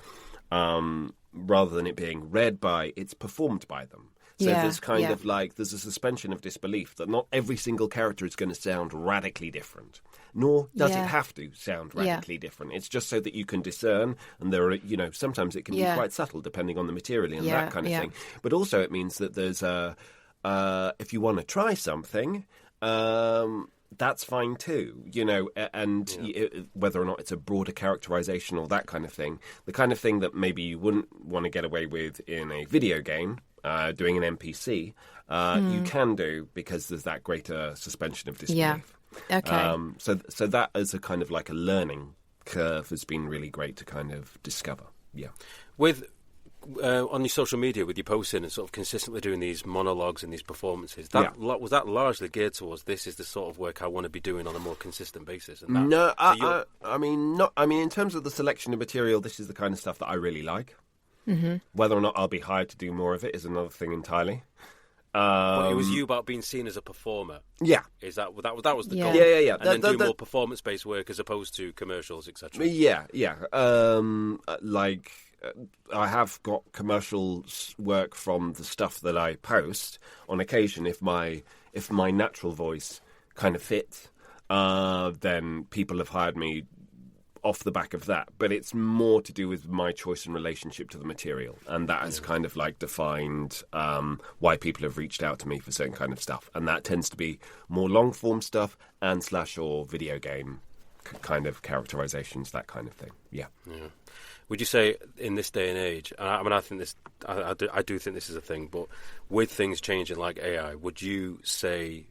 rather than it being read by, it's performed by them. So there's kind of like, there's a suspension of disbelief that not every single character is going to sound radically different, nor does it have to sound radically different. It's just so that you can discern, and there are, sometimes it can be quite subtle depending on the material and that kind of thing. But also it means that there's if you want to try something, that's fine too, whether or not it's a broader characterization or that kind of thing, the kind of thing that maybe you wouldn't want to get away with in a video game, doing an NPC, you can do because there's that greater suspension of disbelief. Yeah. Okay. So that as a kind of like a learning curve has been really great to kind of discover. Yeah. With on your social media, with your posting and sort of consistently doing these monologues and these performances, was that largely geared towards this is the sort of work I want to be doing on a more consistent basis? And that, I mean, in terms of the selection of material, this is the kind of stuff that I really like. Mm-hmm. Whether or not I'll be hired to do more of it is another thing entirely. But it was you about being seen as a performer. Yeah, is that was the goal? Yeah. And then do more performance-based work as opposed to commercials, etc. Yeah. I have got commercial work from the stuff that I post on occasion. If my natural voice kind of fits, then people have hired me off the back of that. But it's more to do with my choice in relationship to the material, and that has kind of like defined why people have reached out to me for certain kind of stuff, and that tends to be more long form stuff and / or video game kind of characterizations, that kind of thing. Yeah. Would you say in this day and age, I think this, I do think this is a thing, but with things changing like AI, would you say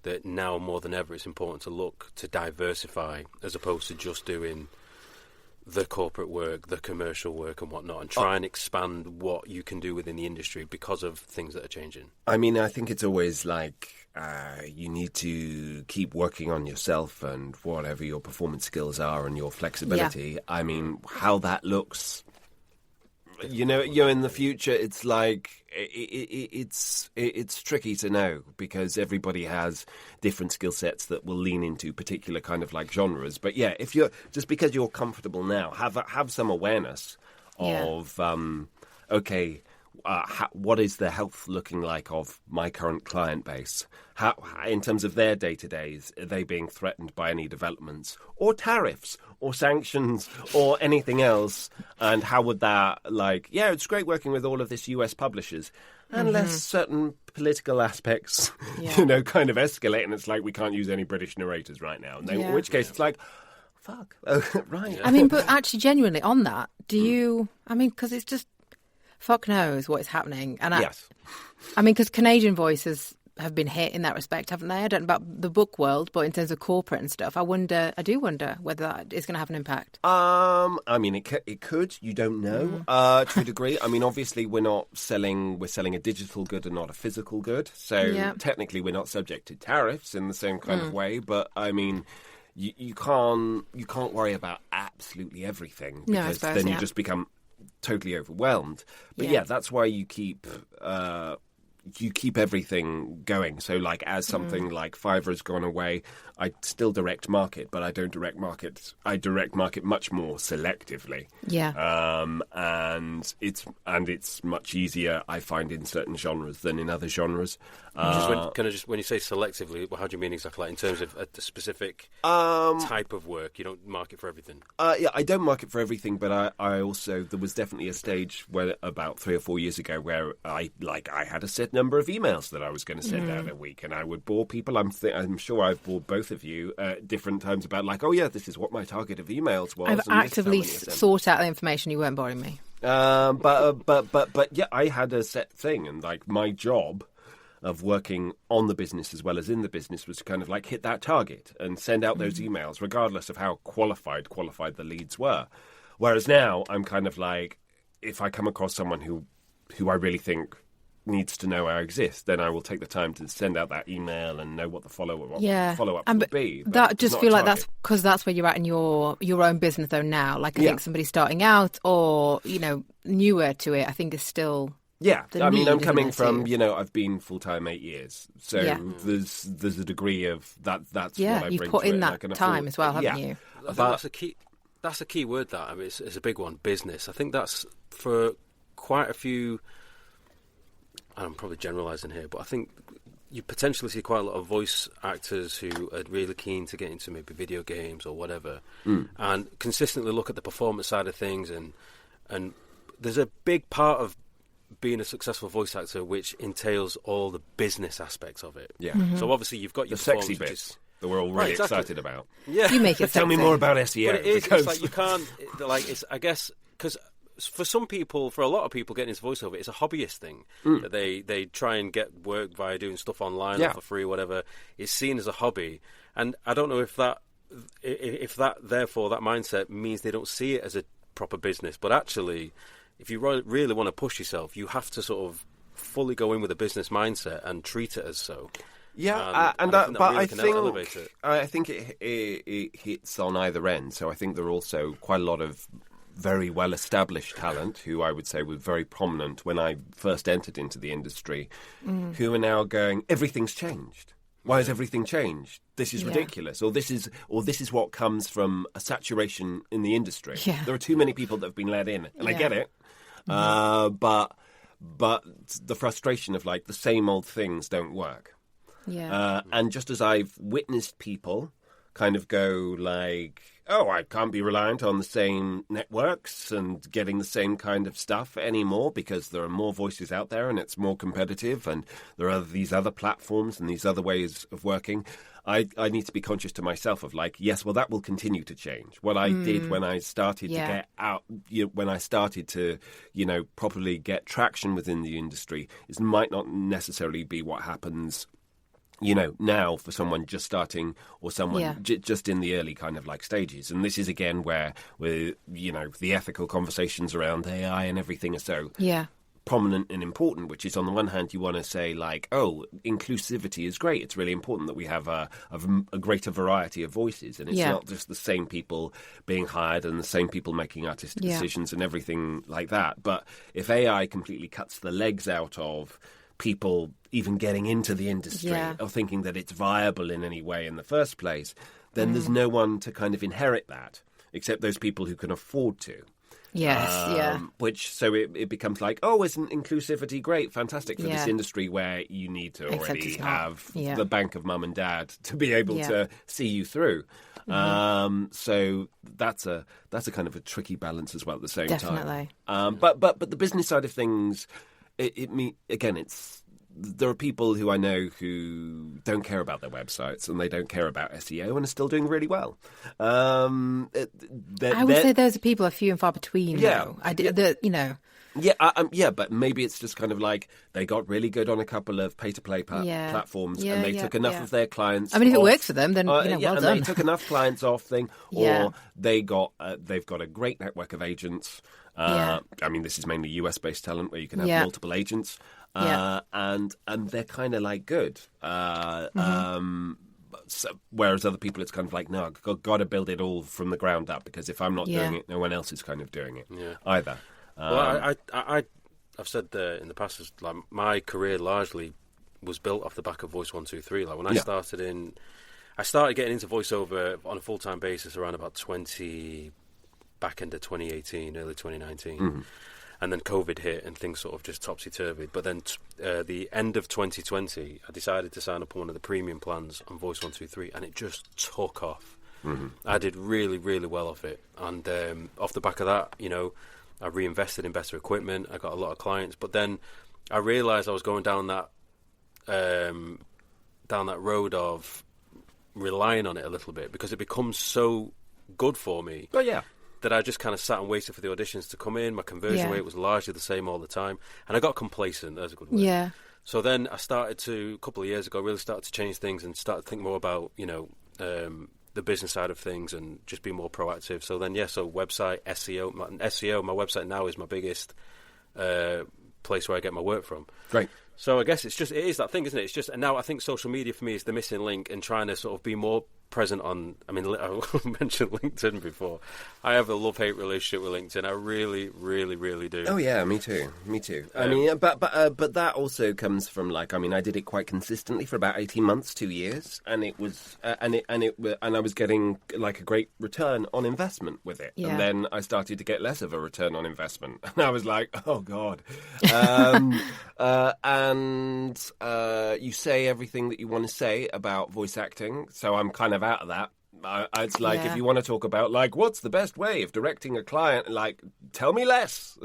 that now more than ever it's important to look to diversify as opposed to just doing the corporate work, the commercial work and whatnot, and try and expand what you can do within the industry because of things that are changing? I mean, I think it's always like you need to keep working on yourself and whatever your performance skills are and your flexibility. Yeah. I mean, how that looks, in the future, it's like it's tricky to know because everybody has different skill sets that will lean into particular kind of like genres. But yeah, if you're just because you're comfortable now, have some awareness of what is the health looking like of my current client base? How, in terms of their day-to-days, are they being threatened by any developments or tariffs or sanctions or anything else? And how would that, it's great working with all of this US publishers, unless certain political aspects, kind of escalate, and it's like, we can't use any British narrators right now. And in which case it's like, fuck, right. I mean, but actually, genuinely, on that, do you, because it's just, fuck knows what is happening. And yes. Because Canadian voices have been hit in that respect, haven't they? I don't know about the book world, but in terms of corporate and stuff, I do wonder whether that is going to have an impact. It could. You don't know to a degree. I mean, obviously, we're selling a digital good and not a physical good. So technically, we're not subject to tariffs in the same kind of way. But I mean, you can't worry about absolutely everything because you just become totally overwhelmed. But that's why you keep you keep everything going. So, like, as something like Fiverr has gone away, I still direct market, but I don't direct market. I direct market much more selectively. Yeah. And it's much easier, I find, in certain genres than in other genres. When you say selectively, how do you mean exactly? Like in terms of a specific type of work, you don't market for everything. Yeah, I don't market for everything, but I also, there was definitely a stage where about 3 or 4 years ago where I had a set number of emails that I was going to send out a week, and I would bore people. I'm sure I've bored both of you at different times about like, oh yeah, this is what my target of emails was. I've actively sought out the information. You weren't boring me. But yeah, I had a set thing, and like my job of working on the business as well as in the business was to kind of like hit that target and send out those emails, regardless of how qualified the leads were. Whereas now I'm kind of like, if I come across someone who I really think needs to know I exist, then I will take the time to send out that email and know what the follow-up would be. But that just feel like that's because that's where you're at in your own business though now. Like I think somebody starting out or, newer to it, I think is still... Yeah, I mean, I'm coming from, I've been full-time 8 years. So there's a degree of that's what I bring to it. You've put in that time as well, haven't you? I think that's a key word, that. I mean, it's a big one, business. I think that's for quite a few, I'm probably generalising here, but I think you potentially see quite a lot of voice actors who are really keen to get into maybe video games or whatever, and consistently look at the performance side of things, and there's a big part of being a successful voice actor which entails all the business aspects of it. Yeah. So obviously you've got your the sexy bits that we're all really excited about. Yeah. You make it Tell me more about SEO. But it's like you can't, I guess, because for a lot of people getting into voiceover, it's a hobbyist thing. That they try and get work via doing stuff online or for free, whatever. It's seen as a hobby. And I don't know if that therefore that mindset means they don't see it as a proper business, but actually, if you really want to push yourself, you have to sort of fully go in with a business mindset and treat it as so. Yeah, I think it hits on either end. So I think there are also quite a lot of very well-established talent who I would say were very prominent when I first entered into the industry, who are now going, everything's changed. Why has everything changed? This is ridiculous, or this is what comes from a saturation in the industry. Yeah. There are too many people that have been let in, and I get it. But the frustration of like the same old things don't work. Yeah. And just as I've witnessed people kind of go like, oh, I can't be reliant on the same networks and getting the same kind of stuff anymore because there are more voices out there and it's more competitive and there are these other platforms and these other ways of working. I need to be conscious to myself of like, yes, well, that will continue to change. What I did when I started to get out, when I started to, properly get traction within the industry, might not necessarily be what happens now for someone just starting or someone just in the early kind of like stages. And this is again where the ethical conversations around AI and everything are so prominent and important, which is on the one hand you want to say like, oh, inclusivity is great. It's really important that we have a greater variety of voices and it's not just the same people being hired and the same people making artistic decisions and everything like that. But if AI completely cuts the legs out of people even getting into the industry or thinking that it's viable in any way in the first place, then there's no one to kind of inherit that except those people who can afford to. Yes, Which, so it becomes like, oh, isn't inclusivity great, fantastic for this industry where you need to already have the bank of mum and dad to be able to see you through. So that's a kind of a tricky balance as well at the same time. But the business side of things, there are people who I know who don't care about their websites and they don't care about SEO and are still doing really well. I would say those people are few and far between. Though. But maybe it's just kind of like they got really good on a couple of pay-to-play platforms and they took enough of their clients. I mean, if it works for them, then well done. They took enough clients off or they've got a great network of agents. I mean, this is mainly US-based talent where you can have multiple agents. And they're kind of like good. So, whereas other people, it's kind of like, no, I've got to build it all from the ground up because if I'm not doing it, no one else is kind of doing it either. Well, I've said in the past, is like my career largely was built off the back of Voice 123. Like when I started getting into voiceover on a full-time basis around about back into 2018, early 2019. Mm-hmm. And then COVID hit and things sort of just topsy-turvy. But then the end of 2020, I decided to sign up on one of the premium plans on Voice 123, and it just took off. Mm-hmm. I did really, really well off it. And off the back of that, you know, I reinvested in better equipment. I got a lot of clients. But then I realised I was going down that road of relying on it a little bit because it becomes so good for me. Oh, yeah. That I just kind of sat and waited for the auditions to come in. My conversion rate was largely the same all the time. And I got complacent. That's a good word. Yeah. So then I started to, a couple of years ago, really started to change things and started to think more about, you know, the business side of things and just be more proactive. So then, so website, SEO. My website now is my biggest place where I get my work from. Great. So I guess it is that thing, isn't it? It's just, and now I think social media for me is the missing link in trying to sort of be more present on, I mean, I mentioned LinkedIn before. I have a love-hate relationship with LinkedIn. I really, really, really do. Oh yeah, me too. I mean, but that also comes from like, I mean, I did it quite consistently for about 18 months, 2 years, and it was, and I was getting like a great return on investment with it. Yeah. And then I started to get less of a return on investment, and I was like, oh god. And you say everything that you want to say about voice acting, so I'm kind of out of that. It's like if you want to talk about like what's the best way of directing a client, like tell me less.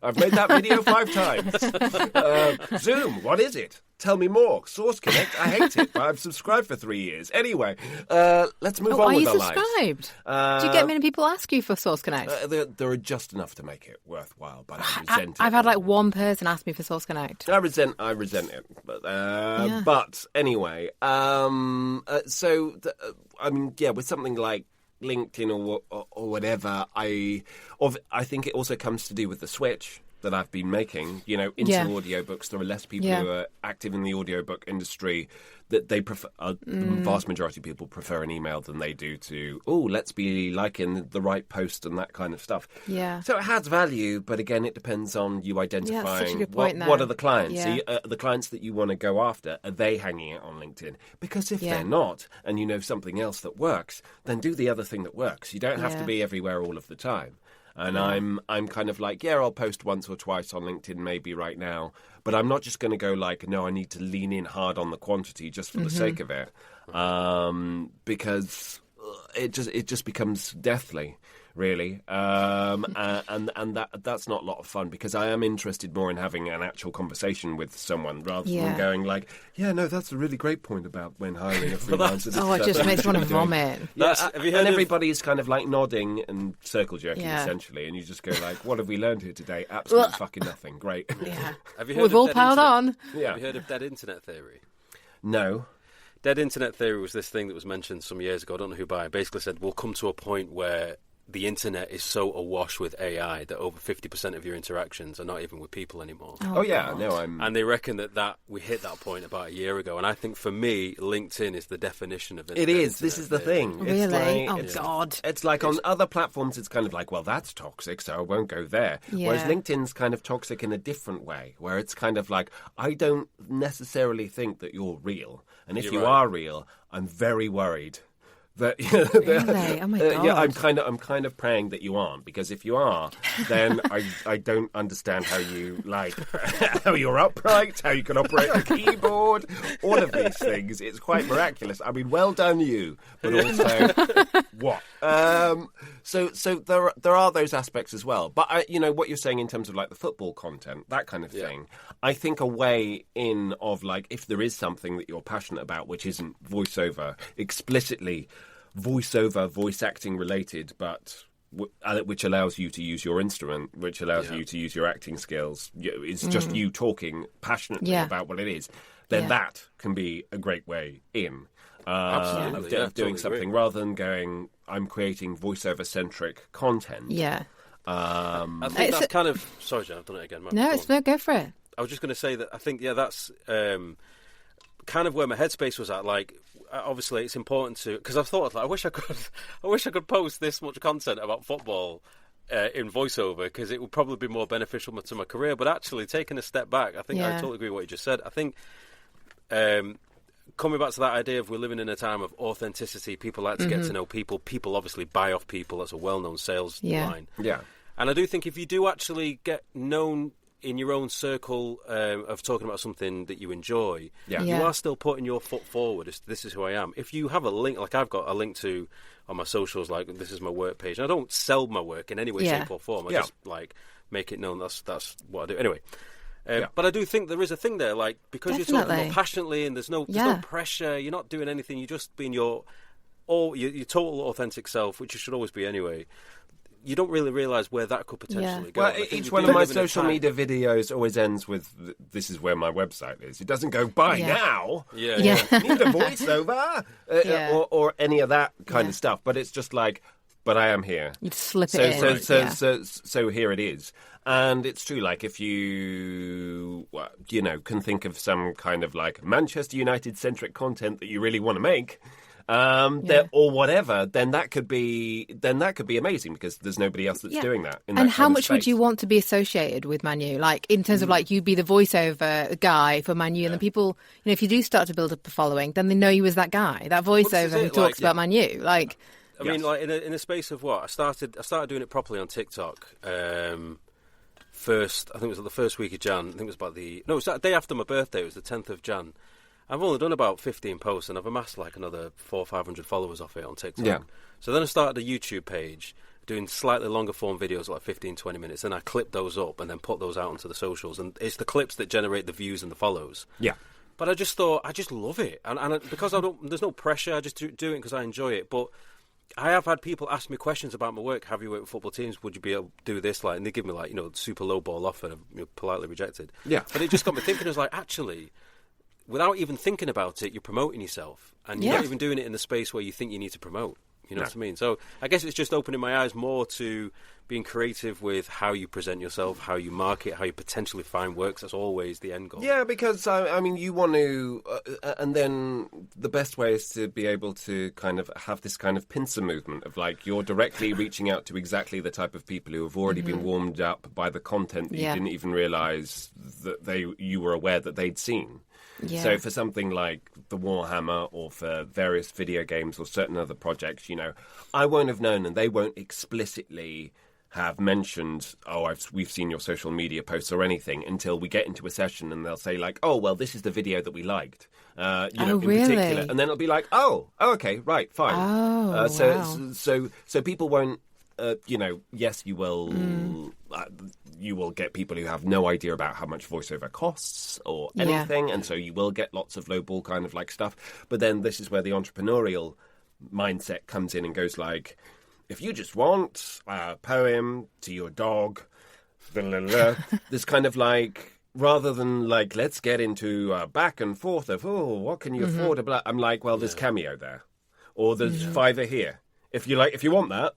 I've made that video 5 times. Zoom, what is it? Tell me more. Source Connect, I hate it, but I've subscribed for 3 years. Anyway, let's move on with our lives. Are you subscribed? Do you get many people ask you for Source Connect? There are just enough to make it worthwhile, but I resent it. I've had like one person ask me for Source Connect. I resent it. But anyway, so I mean, with something like LinkedIn or whatever, I think it also comes to do with the switch that I've been making, you know, into audiobooks. There are less people who are active in the audiobook industry that they prefer. The vast majority of people prefer an email than they do to, let's be liking the right post and that kind of stuff. Yeah. So it has value, but again, it depends on you identifying what are the clients. Yeah. So the clients that you want to go after, are they hanging it on LinkedIn? Because if they're not, and you know something else that works, then do the other thing that works. You don't have to be everywhere all of the time. And I'm kind of like, I'll post once or twice on LinkedIn maybe right now, but I'm not just going to go like, no, I need to lean in hard on the quantity just for the sake of it, because it just becomes deathly, really, and that's not a lot of fun, because I am interested more in having an actual conversation with someone rather than going like, that's a really great point about when hiring a freelancer. It just makes me want to vomit. And everybody's kind of like nodding and circle jerking essentially, and you just go like, what have we learned here today? Absolutely fucking nothing. Great. Yeah. We've all piled on. Yeah. Have you heard of dead internet theory? No. Dead internet theory was this thing that was mentioned some years ago. I don't know who by. It basically said we'll come to a point where the internet is so awash with AI that over 50% of your interactions are not even with people anymore. And they reckon that we hit that point about a year ago. And I think for me, LinkedIn is the definition of it. It is. This is the thing. Really? God. It's like on other platforms, it's kind of like, well, that's toxic, so I won't go there. Yeah. Whereas LinkedIn's kind of toxic in a different way, where it's kind of like, I don't necessarily think that you're real. And if you are real, I'm very worried. Really? Oh my God. I'm kind of praying that you aren't, because if you are, then I don't understand how you how you're upright, how you can operate a keyboard, all of these things. It's quite miraculous. I mean, well done you, but also what? So there are those aspects as well. But what you're saying in terms of like the football content, that kind of thing. I think a way in of like, if there is something that you're passionate about, which isn't voiceover explicitly. Voice acting related, but which allows you to use your instrument, which allows you to use your acting skills. It's just you talking passionately about what it is. Then that can be a great way in of doing something rather than going, I'm creating voiceover-centric content. Yeah. I think that's kind of... Sorry, Jen, I've done it again. Go for it. I was just going to say that I think, that's kind of where my headspace was at. Like, obviously, it's important to... Because I've thought, like, I wish I could post this much content about football in voiceover because it would probably be more beneficial to my career. But actually, taking a step back, I think I totally agree with what you just said. I think coming back to that idea of we're living in a time of authenticity, people like to get to know people. People obviously buy off people. That's a well-known sales line. Yeah. And I do think if you do actually get known in your own circle of talking about something that you enjoy, you are still putting your foot forward. This is who I am. If you have a link, like I've got a link to on my socials, like this is my work page. And I don't sell my work in any way, shape or form. I just like make it known that's what I do. Anyway, but I do think there is a thing there, like because you're talking more passionately and there's no pressure. You're not doing anything. You're just being your total authentic self, which you should always be anyway. You don't really realise where that could potentially go. Well, each one of my social media videos always ends with, this is where my website is. It doesn't go, buy now. Need a voiceover. Or any of that kind of stuff. But it's just like, but I am here. You slip it in. So here it is. And it's true, like, if you, can think of some kind of, like, Manchester United-centric content that you really want to make, or whatever, then that could be amazing because there's nobody else that's doing that. And how much would you want to be associated with Man U? Like in terms of like you be the voiceover guy for Man U, and then people, if you do start to build up a following, then they know you as that guy, that voiceover who talks about Man U. Like, I mean, like in a space of what I started doing it properly on TikTok. First, I think it was the first week of Jan. I think it was about it was that day after my birthday. It was the 10th of Jan. I've only done about 15 posts and I've amassed like another 400 or 500 followers off it on TikTok. Yeah. So then I started a YouTube page doing slightly longer form videos, like 15, 20 minutes. Then I clip those up and then put those out onto the socials. And it's the clips that generate the views and the follows. Yeah. But I just thought, I just love it. And because there's no pressure, I just do it because I enjoy it. But I have had people ask me questions about my work. Have you worked with football teams? Would you be able to do this? Like, and they give me like, super low ball offer and I've politely rejected. Yeah. But it just got me thinking, I was like, actually, without even thinking about it, you're promoting yourself. And you're not even doing it in the space where you think you need to promote. You know what I mean? So I guess it's just opening my eyes more to being creative with how you present yourself, how you market, how you potentially find works. That's always the end goal. Yeah, because, I mean, you want to... and then the best way is to be able to kind of have this kind of pincer movement of, like, you're directly reaching out to exactly the type of people who have already been warmed up by the content that you didn't even realise that you were aware that they'd seen. Yeah. So for something like the Warhammer or for various video games or certain other projects, I won't have known and they won't explicitly have mentioned, we've seen your social media posts or anything until we get into a session and they'll say like, oh, well, this is the video that we liked, in particular. And then it'll be like, okay, right, fine. Oh, So people won't, yes, you will... you will get people who have no idea about how much voiceover costs or anything, and so you will get lots of lowball kind of like stuff. But then this is where the entrepreneurial mindset comes in and goes like, if you just want a poem to your dog, this kind of like, rather than like, let's get into a back and forth of, what can you afford? I'm like, well, there's Cameo there, or there's Fiverr here. If you want that,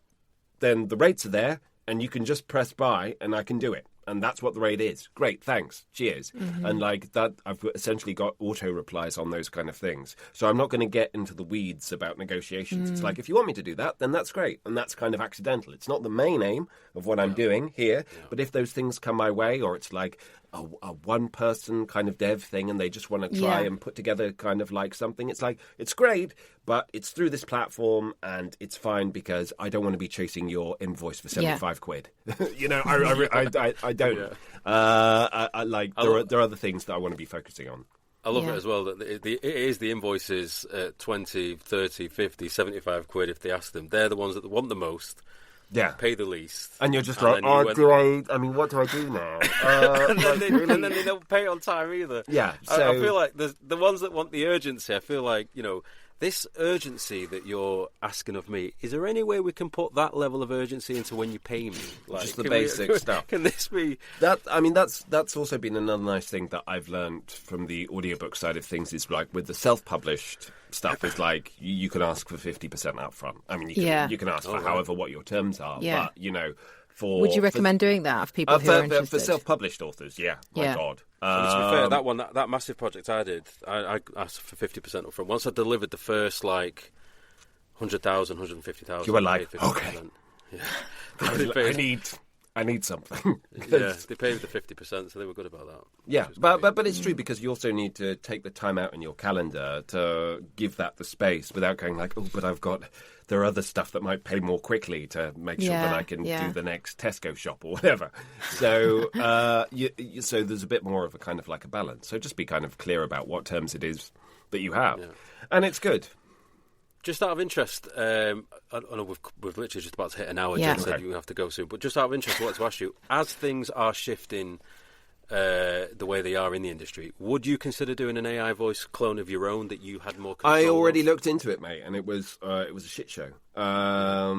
then the rates are there. And you can just press buy, and I can do it. And that's what the rate is. Great, thanks, cheers. And like that, I've essentially got auto replies on those kind of things. So I'm not going to get into the weeds about negotiations. It's like, if you want me to do that, then that's great. And that's kind of accidental. It's not the main aim of what I'm doing here. But if those things come my way, or it's like a one-person kind of dev thing, and they just want to try and put together kind of like something, it's like, it's great, but it's through this platform, and it's fine because I don't want to be chasing your invoice for 75 quid. I don't. I like there are other things that I want to be focusing on. I love it as well that it is the invoices at 20, 30, 50, 75 quid if they ask them. They're the ones that want the most. Yeah, pay the least, and you're just like, what do I do now? and then they don't pay on time either. Yeah, so... I feel like the ones that want the urgency. I feel like this urgency that you're asking of me. Is there any way we can put that level of urgency into when you pay me? Like, just the basic stuff. Can this be that? I mean, that's also been another nice thing that I've learned from the audiobook side of things. Is like with the self-published stuff, it's like you can ask for 50% up front. I mean, you can ask for however what your terms are, but would you recommend doing that for people who are interested? For self-published authors? My God. To be fair, that massive project I did, I asked for 50% up front. Once I delivered the first like 100,000, 150,000, you were like, okay. Yeah. I need something. Yeah, they paid the 50%, so they were good about that. Yeah, but it's true because you also need to take the time out in your calendar to give that the space without going like, oh, but there are other stuff that might pay more quickly to make sure that I can do the next Tesco shop or whatever. So, so there's a bit more of a kind of like a balance. So just be kind of clear about what terms it is that you have, and it's good. Just out of interest, I know we've literally just about to hit an hour. Jen said you have to go soon, but just out of interest, I wanted to ask you: as things are shifting the way they are in the industry, would you consider doing an AI voice clone of your own that you had more control I already of? looked into it, mate, and it was a shit show. I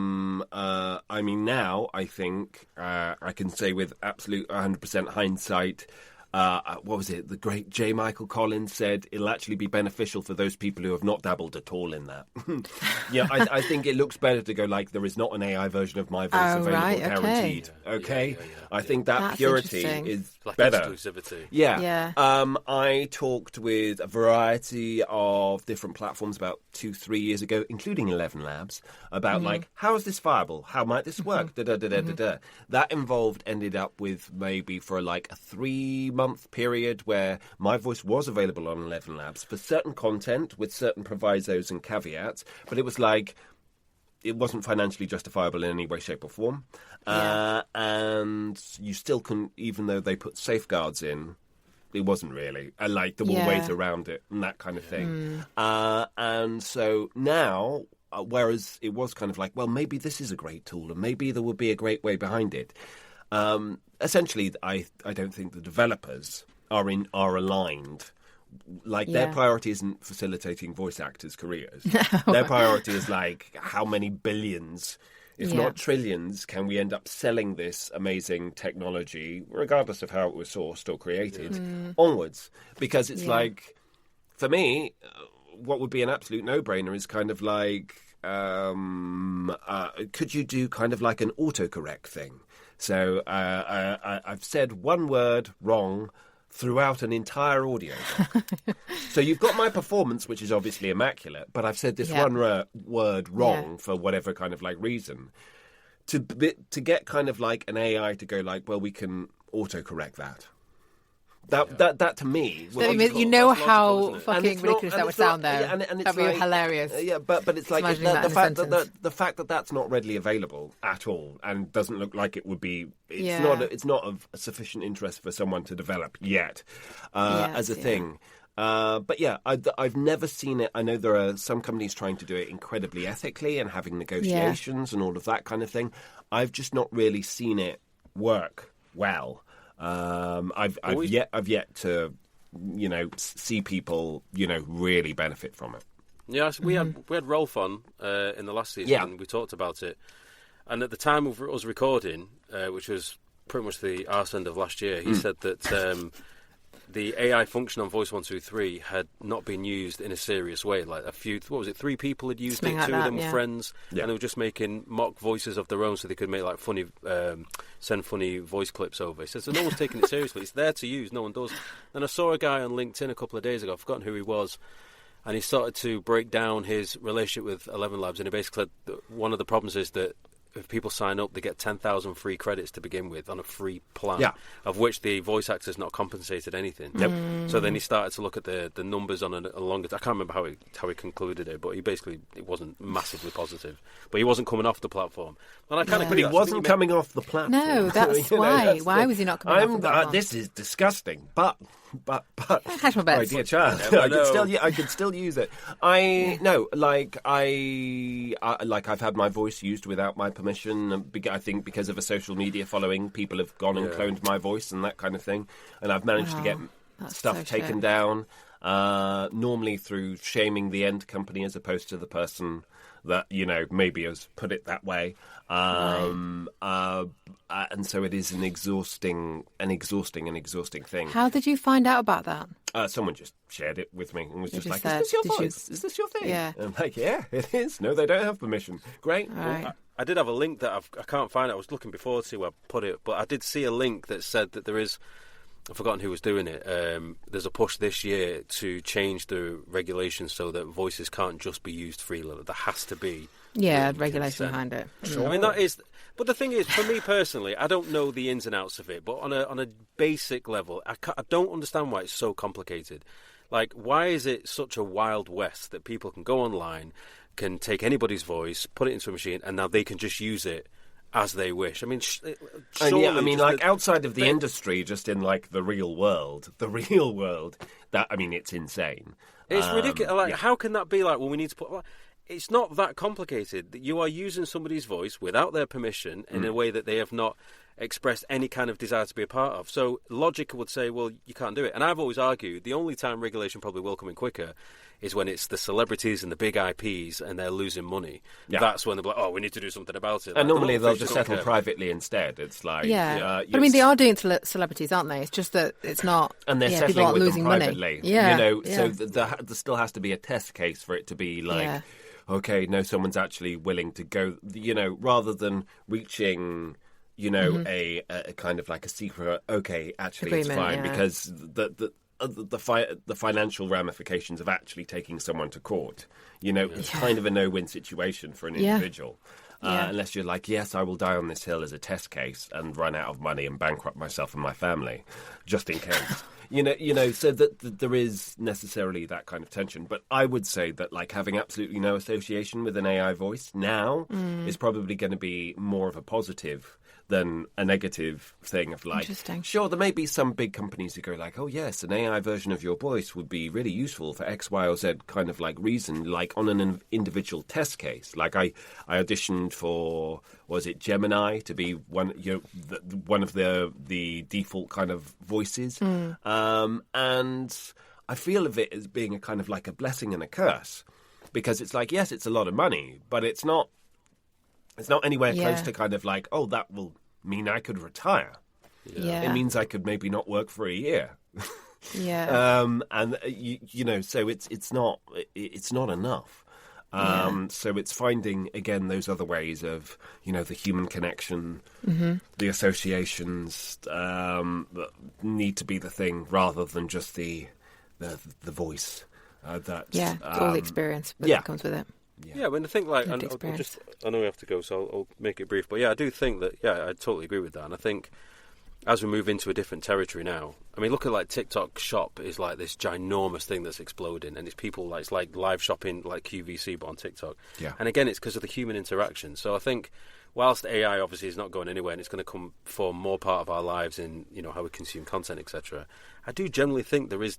mean, now I think I can say with absolute 100% hindsight. What was it? The great J. Michael Collins said it'll actually be beneficial for those people who have not dabbled at all in that. I think it looks better to go like there is not an AI version of my voice available, guaranteed. Okay, I think that purity is like better. Exclusivity. Yeah. I talked with a variety of different platforms about 2-3 years ago, including 11 Labs, about like how is this viable? How might this work? That ended up with maybe for like a 3-month period where my voice was available on 11 Labs for certain content with certain provisos and caveats, but it was like it wasn't financially justifiable in any way, shape or form. And you still can, even though they put safeguards in, it wasn't really. And like there were ways around it and that kind of thing. And so now, whereas it was kind of like, well, maybe this is a great tool and maybe there would be a great way behind it. Essentially, I don't think the developers are aligned. Like their priority isn't facilitating voice actors' careers. Their priority is like how many billions, if not trillions, can we end up selling this amazing technology, regardless of how it was sourced or created, onwards. Because it's like, for me, what would be an absolute no-brainer is kind of like, could you do kind of like an autocorrect thing? So I've said one word wrong throughout an entire audio doc. So you've got my performance, which is obviously immaculate, but I've said this one word wrong for whatever kind of like reason. To get kind of like an AI to go like, well, we can autocorrect that. That to me, you know how fucking ridiculous that would sound, though. That'd be hilarious. But it's like the fact that that's not readily available at all and doesn't look like it would be. It's not of sufficient interest for someone to develop yet as a thing. But I've never seen it. I know there are some companies trying to do it incredibly ethically and having negotiations and all of that kind of thing. I've just not really seen it work well. I've yet to, see people, really benefit from it. Yeah, we had Rolf on in the last season, and we talked about it. And at the time of us recording, which was pretty much the arse end of last year, he said that the AI function on Voice 123 had not been used in a serious way. Like 3 people had used it, 2 of them were friends, and they were just making mock voices of their own so they could make like funny, send funny voice clips over. He said, so no one's taking it seriously. It's there to use, no one does. Then I saw a guy on LinkedIn a couple of days ago, I've forgotten who he was, and he started to break down his relationship with 11 Labs, and he basically said that one of the problems is that if people sign up, they get 10,000 free credits to begin with on a free plan, of which the voice actor's not compensated anything. So then he started to look at the numbers on a longer... I can't remember how he concluded it, but it wasn't massively positive. But he wasn't coming off the platform. And I kind of... But he wasn't coming off the platform. No, that's why. Why was he not coming off the platform? This is disgusting, but catch my bets. My dear child, I could still use it. I've had my voice used without my permission. I think because of a social media following, people have gone and cloned my voice and that kind of thing, and I've managed to get stuff taken down. Normally through shaming the end company as opposed to the person that maybe has put it that way. And so it is an exhausting thing. How did you find out about that? Someone just shared it with me and was just like, said, is this your voice? Is this your thing? Yeah. And I'm like, yeah, it is. No, they don't have permission. Great. Right. I did have a link that I can't find. I was looking before to see where I put it, but I did see a link that said that there is... I've forgotten who was doing it. There's a push this year to change the regulations so that voices can't just be used freely. There has to be regulation behind it. Sure. I mean, But the thing is, for me personally, I don't know the ins and outs of it, but on a basic level, I don't understand why it's so complicated. Like, why is it such a wild west that people can go online, can take anybody's voice, put it into a machine, and now they can just use it as they wish? I mean, outside of the industry, just in like the real world, it's insane. It's ridiculous. Like, how can that be? Like, well, we need to put. It's not that complicated. You are using somebody's voice without their permission in a way that they have not expressed any kind of desire to be a part of. So logic would say, well, you can't do it. And I've always argued the only time regulation probably will come in quicker is when it's the celebrities and the big IPs and they're losing money. Yeah. That's when they're like, oh, we need to do something about it. And normally they'll just settle privately instead. It's like... Yeah. But I mean, they are doing celebrities, aren't they? It's just that it's not... And they're settling people aren't with losing them privately. Money. Yeah. So there still has to be a test case for it to be like, okay, no, someone's actually willing to go, rather than reaching... a kind of like a secret. Okay, actually, agreement, it's fine because the financial ramifications of actually taking someone to court. It's kind of a no-win situation for an individual, unless you're like, yes, I will die on this hill as a test case and run out of money and bankrupt myself and my family, just in case. So that there is necessarily that kind of tension. But I would say that like having absolutely no association with an AI voice now is probably going to be more of a positive than a negative thing of like, sure, there may be some big companies who go like, oh yes, an AI version of your voice would be really useful for X, Y, or Z kind of like reason, like on an individual test case. Like I auditioned for, was it Gemini to be one of the default kind of voices, and I feel of it as being a kind of like a blessing and a curse, because it's like, yes, it's a lot of money, but it's not anywhere close to kind of like, oh, that will mean I could retire. Yeah. It means I could maybe not work for a year. And so it's not enough. So it's finding again those other ways of the human connection, the associations that need to be the thing rather than just the voice. All the experience that comes with it. Yeah, when I think like, I know we have to go, so I'll make it brief. But I do think that, I totally agree with that. And I think as we move into a different territory now, I mean, look at like TikTok Shop is like this ginormous thing that's exploding, and it's people like, it's like live shopping like QVC, but on TikTok. Yeah. And again, it's because of the human interaction. So I think whilst AI obviously is not going anywhere and it's going to come form more part of our lives in, how we consume content, etc., I do generally think there is.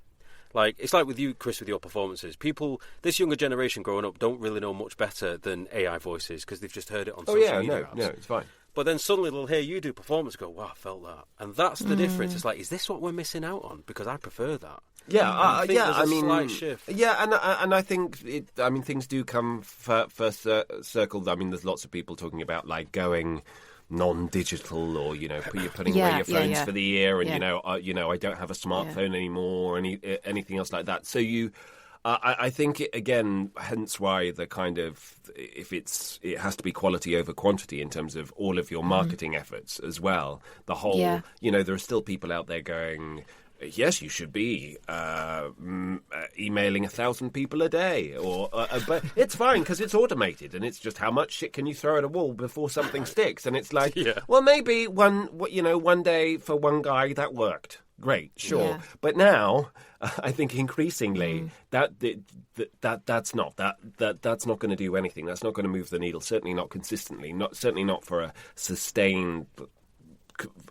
Like, it's like with you, Chris, with your performances. People, this younger generation growing up don't really know much better than AI voices because they've just heard it on social media apps. No, it's fine. But then suddenly they'll hear you do performance and go, wow, I felt that. And that's the difference. It's like, is this what we're missing out on? Because I prefer that. Yeah, slight shift. Yeah, and I think, things do come first circle. I mean, there's lots of people talking about, like, going non-digital, or you're putting away your phones for the year, and I don't have a smartphone anymore, or anything else like that. So I think again, hence why the kind of it has to be quality over quantity in terms of all of your marketing efforts as well. The whole there are still people out there going, yes, you should be emailing 1,000 people a day, but it's fine because it's automated, and it's just how much shit can you throw at a wall before something sticks? And it's like, well, maybe one day for one guy that worked, great, sure, but now I think increasingly that's not going to do anything. That's not going to move the needle. Certainly not consistently. Certainly not for a sustained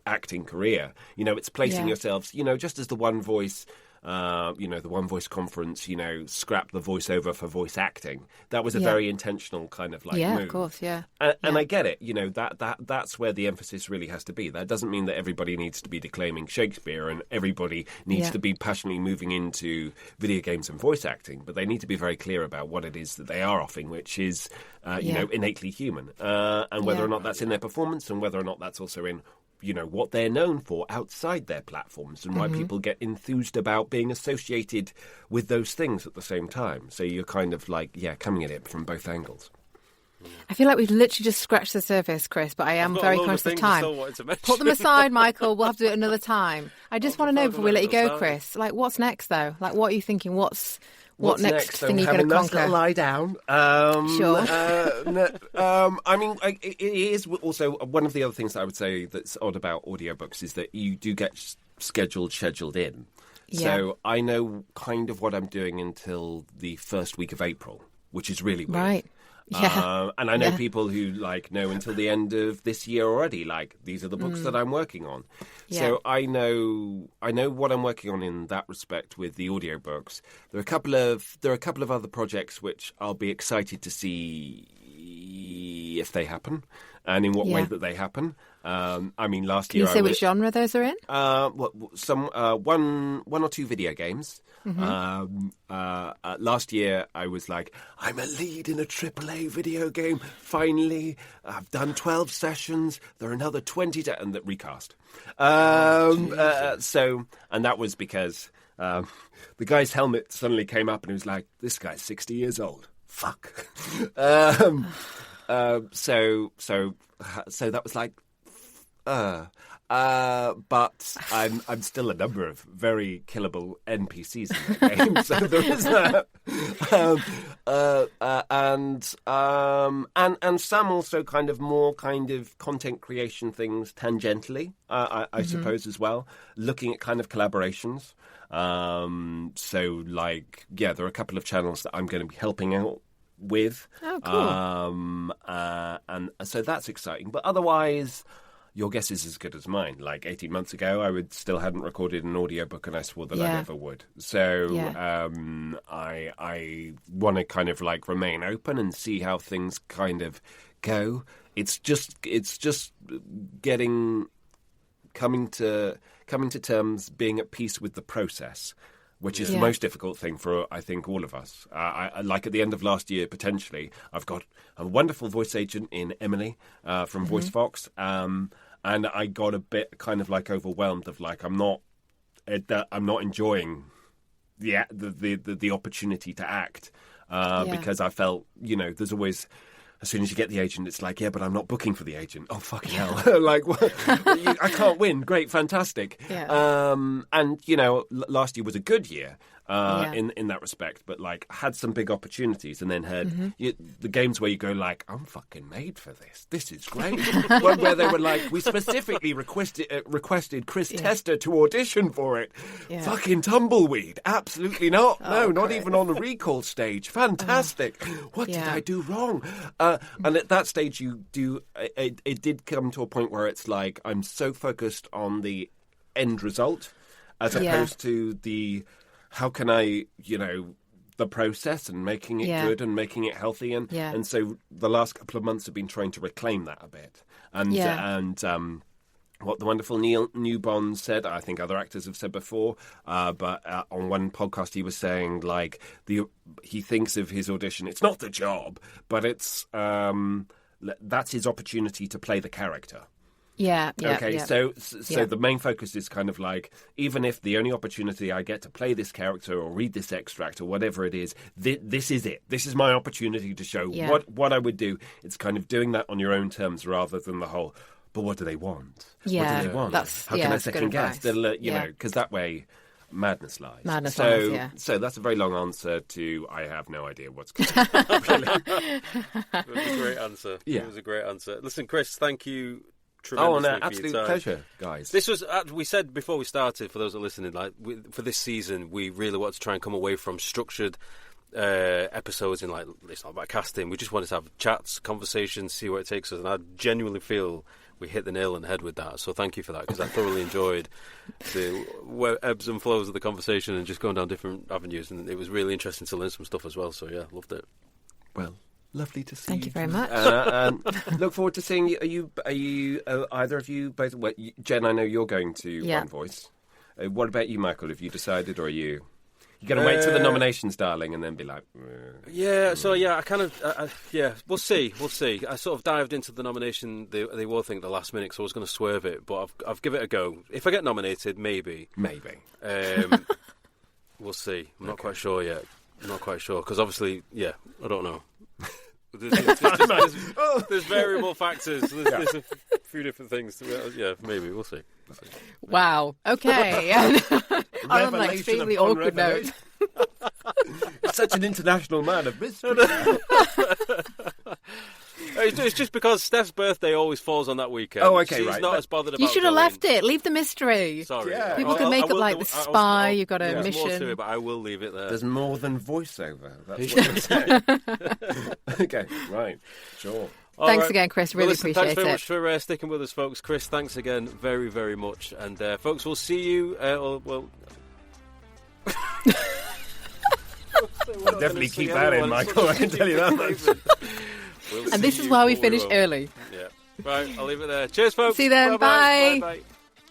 acting career. It's placing yourselves, just as the One Voice, the One Voice conference, scrapped the voiceover for voice acting. That was a very intentional kind of like move. Of course, and I get it. That's where the emphasis really has to be. That doesn't mean that everybody needs to be declaiming Shakespeare and everybody needs to be passionately moving into video games and voice acting, but they need to be very clear about what it is that they are offering, which is, innately human, and whether or not that's in their performance, and whether or not that's also in what they're known for outside their platforms, and why people get enthused about being associated with those things at the same time. So you're kind of like, coming at it from both angles. I feel like we've literally just scratched the surface, Chris, but I am very conscious of time. Put them aside, Michael. We'll have to do it another time. I just want to know before we let you go, Chris, like, what's next, though? Like, what are you thinking? What What next thing I'm you're having going a to nice conquer? little lie down. Sure. I mean, it is also one of the other things that I would say that's odd about audiobooks is that you do get scheduled in. Yeah. So I know kind of what I'm doing until the first week of April, which is really weird. Right. Yeah. And I know Yeah. people who know until the end of this year already. Like, these are the books that I'm working on. Yeah. So I know what I'm working on in that respect with the audiobooks. There are a couple of other projects which I'll be excited to see if they happen and in what way that they happen. I mean, last Can year you say which genre those are in? One or two video games. Last year, I was like, I'm a lead in a AAA video game. Finally, I've done 12 sessions. There are another 20 and that recast. And that was because the guy's helmet suddenly came up and he was like, "This guy's 60 years old. Fuck." So that was like. But I'm still a number of very killable NPCs in the game, so there is that. And some also kind of more kind of content creation things tangentially, I suppose as well. Looking at kind of collaborations. So there are a couple of channels that I'm going to be helping out with. Oh, cool. And so that's exciting. But otherwise, your guess is as good as mine. Like 18 months ago, I hadn't recorded an audiobook and I swore that I never would. So I want to kind of remain open and see how things kind of go. It's just coming to terms, being at peace with the process, which is the most difficult thing for, I think, all of us. I like at the end of last year, potentially, I've got a wonderful voice agent in Emily from VoiceFox, and I got a bit kind of overwhelmed of I'm not enjoying the opportunity to act because I felt there's always. As soon as you get the agent, it's like, yeah, but I'm not booking for the agent. Oh, fucking hell. I can't win. Great, fantastic. Yeah. And, last year was a good year in that respect. But, had some big opportunities and then had the games where you go, I'm fucking made for this. This is great. One where they were we specifically requested Chris Tester to audition for it. Yeah. Fucking tumbleweed. Absolutely not. No, not even on a recall stage. Fantastic. What did I do wrong? And at that stage, it did come to a point where it's I'm so focused on the end result as opposed to the how can I, the process and making it good and making it healthy. And so the last couple of months have been trying to reclaim that a bit. And what the wonderful Neil Newbond said, I think other actors have said before, but on one podcast he was saying he thinks of his audition. It's not the job, but it's that's his opportunity to play the character. Yeah. Okay. Yeah. So the main focus is kind of even if the only opportunity I get to play this character or read this extract or whatever it is, this is it. This is my opportunity to show what I would do. It's kind of doing that on your own terms rather than the whole. But what do they want? Yeah, what do they want? How can I second guess? Because that way, madness lies. So that's a very long answer to I have no idea what's going on. Really. It was a great answer. Yeah. It was a great answer. Listen, Chris, thank you Oh, tremendously no, absolute pleasure, guys. This was, we said before we started, for those that are listening, for this season, we really wanted to try and come away from structured episodes and it's not about casting. We just wanted to have chats, conversations, see where it takes us, and I genuinely feel we hit the nail on the head with that. So thank you for that, because I thoroughly enjoyed the ebbs and flows of the conversation and just going down different avenues, and it was really interesting to learn some stuff as well. So yeah, loved it. Well, lovely to see you. Thank you very much. Look forward to seeing you. Are you either of you both? Well, Jen, I know you're going to One Voice. What about you, Michael? Have you decided, or are you? You're going to wait till the nominations, darling, and then be like... Yeah, so I kind of... we'll see. I sort of dived into the nomination, the award thing at the last minute, so I was going to swerve it, but I've given it a go. If I get nominated, maybe. We'll see. I'm not quite sure yet. Because obviously, I don't know. There's variable factors. There's a few different things. Maybe. We'll see. Wow. Okay. On an extremely awkward note. Such an international man of mystery. It's just because Steph's birthday always falls on that weekend. Oh, okay, She's right. not as bothered about You should have going. left it. Leave the mystery. Sorry. Yeah. People can make up like the spy. You've got a There's mission. more to it, but I will leave it there. There's more than voiceover. That's what you're saying. Okay, right. Sure. Thanks again, Chris. Really listen, appreciate thanks very it. much for sticking with us, folks. Chris, thanks again very, very much. And, folks, we'll see you... well... I'll definitely keep that in, Michael. I can tell you that much. We'll And this is why we finish early. Yeah. Right, I'll leave it there. Cheers, folks. See you then. Bye-bye. Bye. Bye-bye.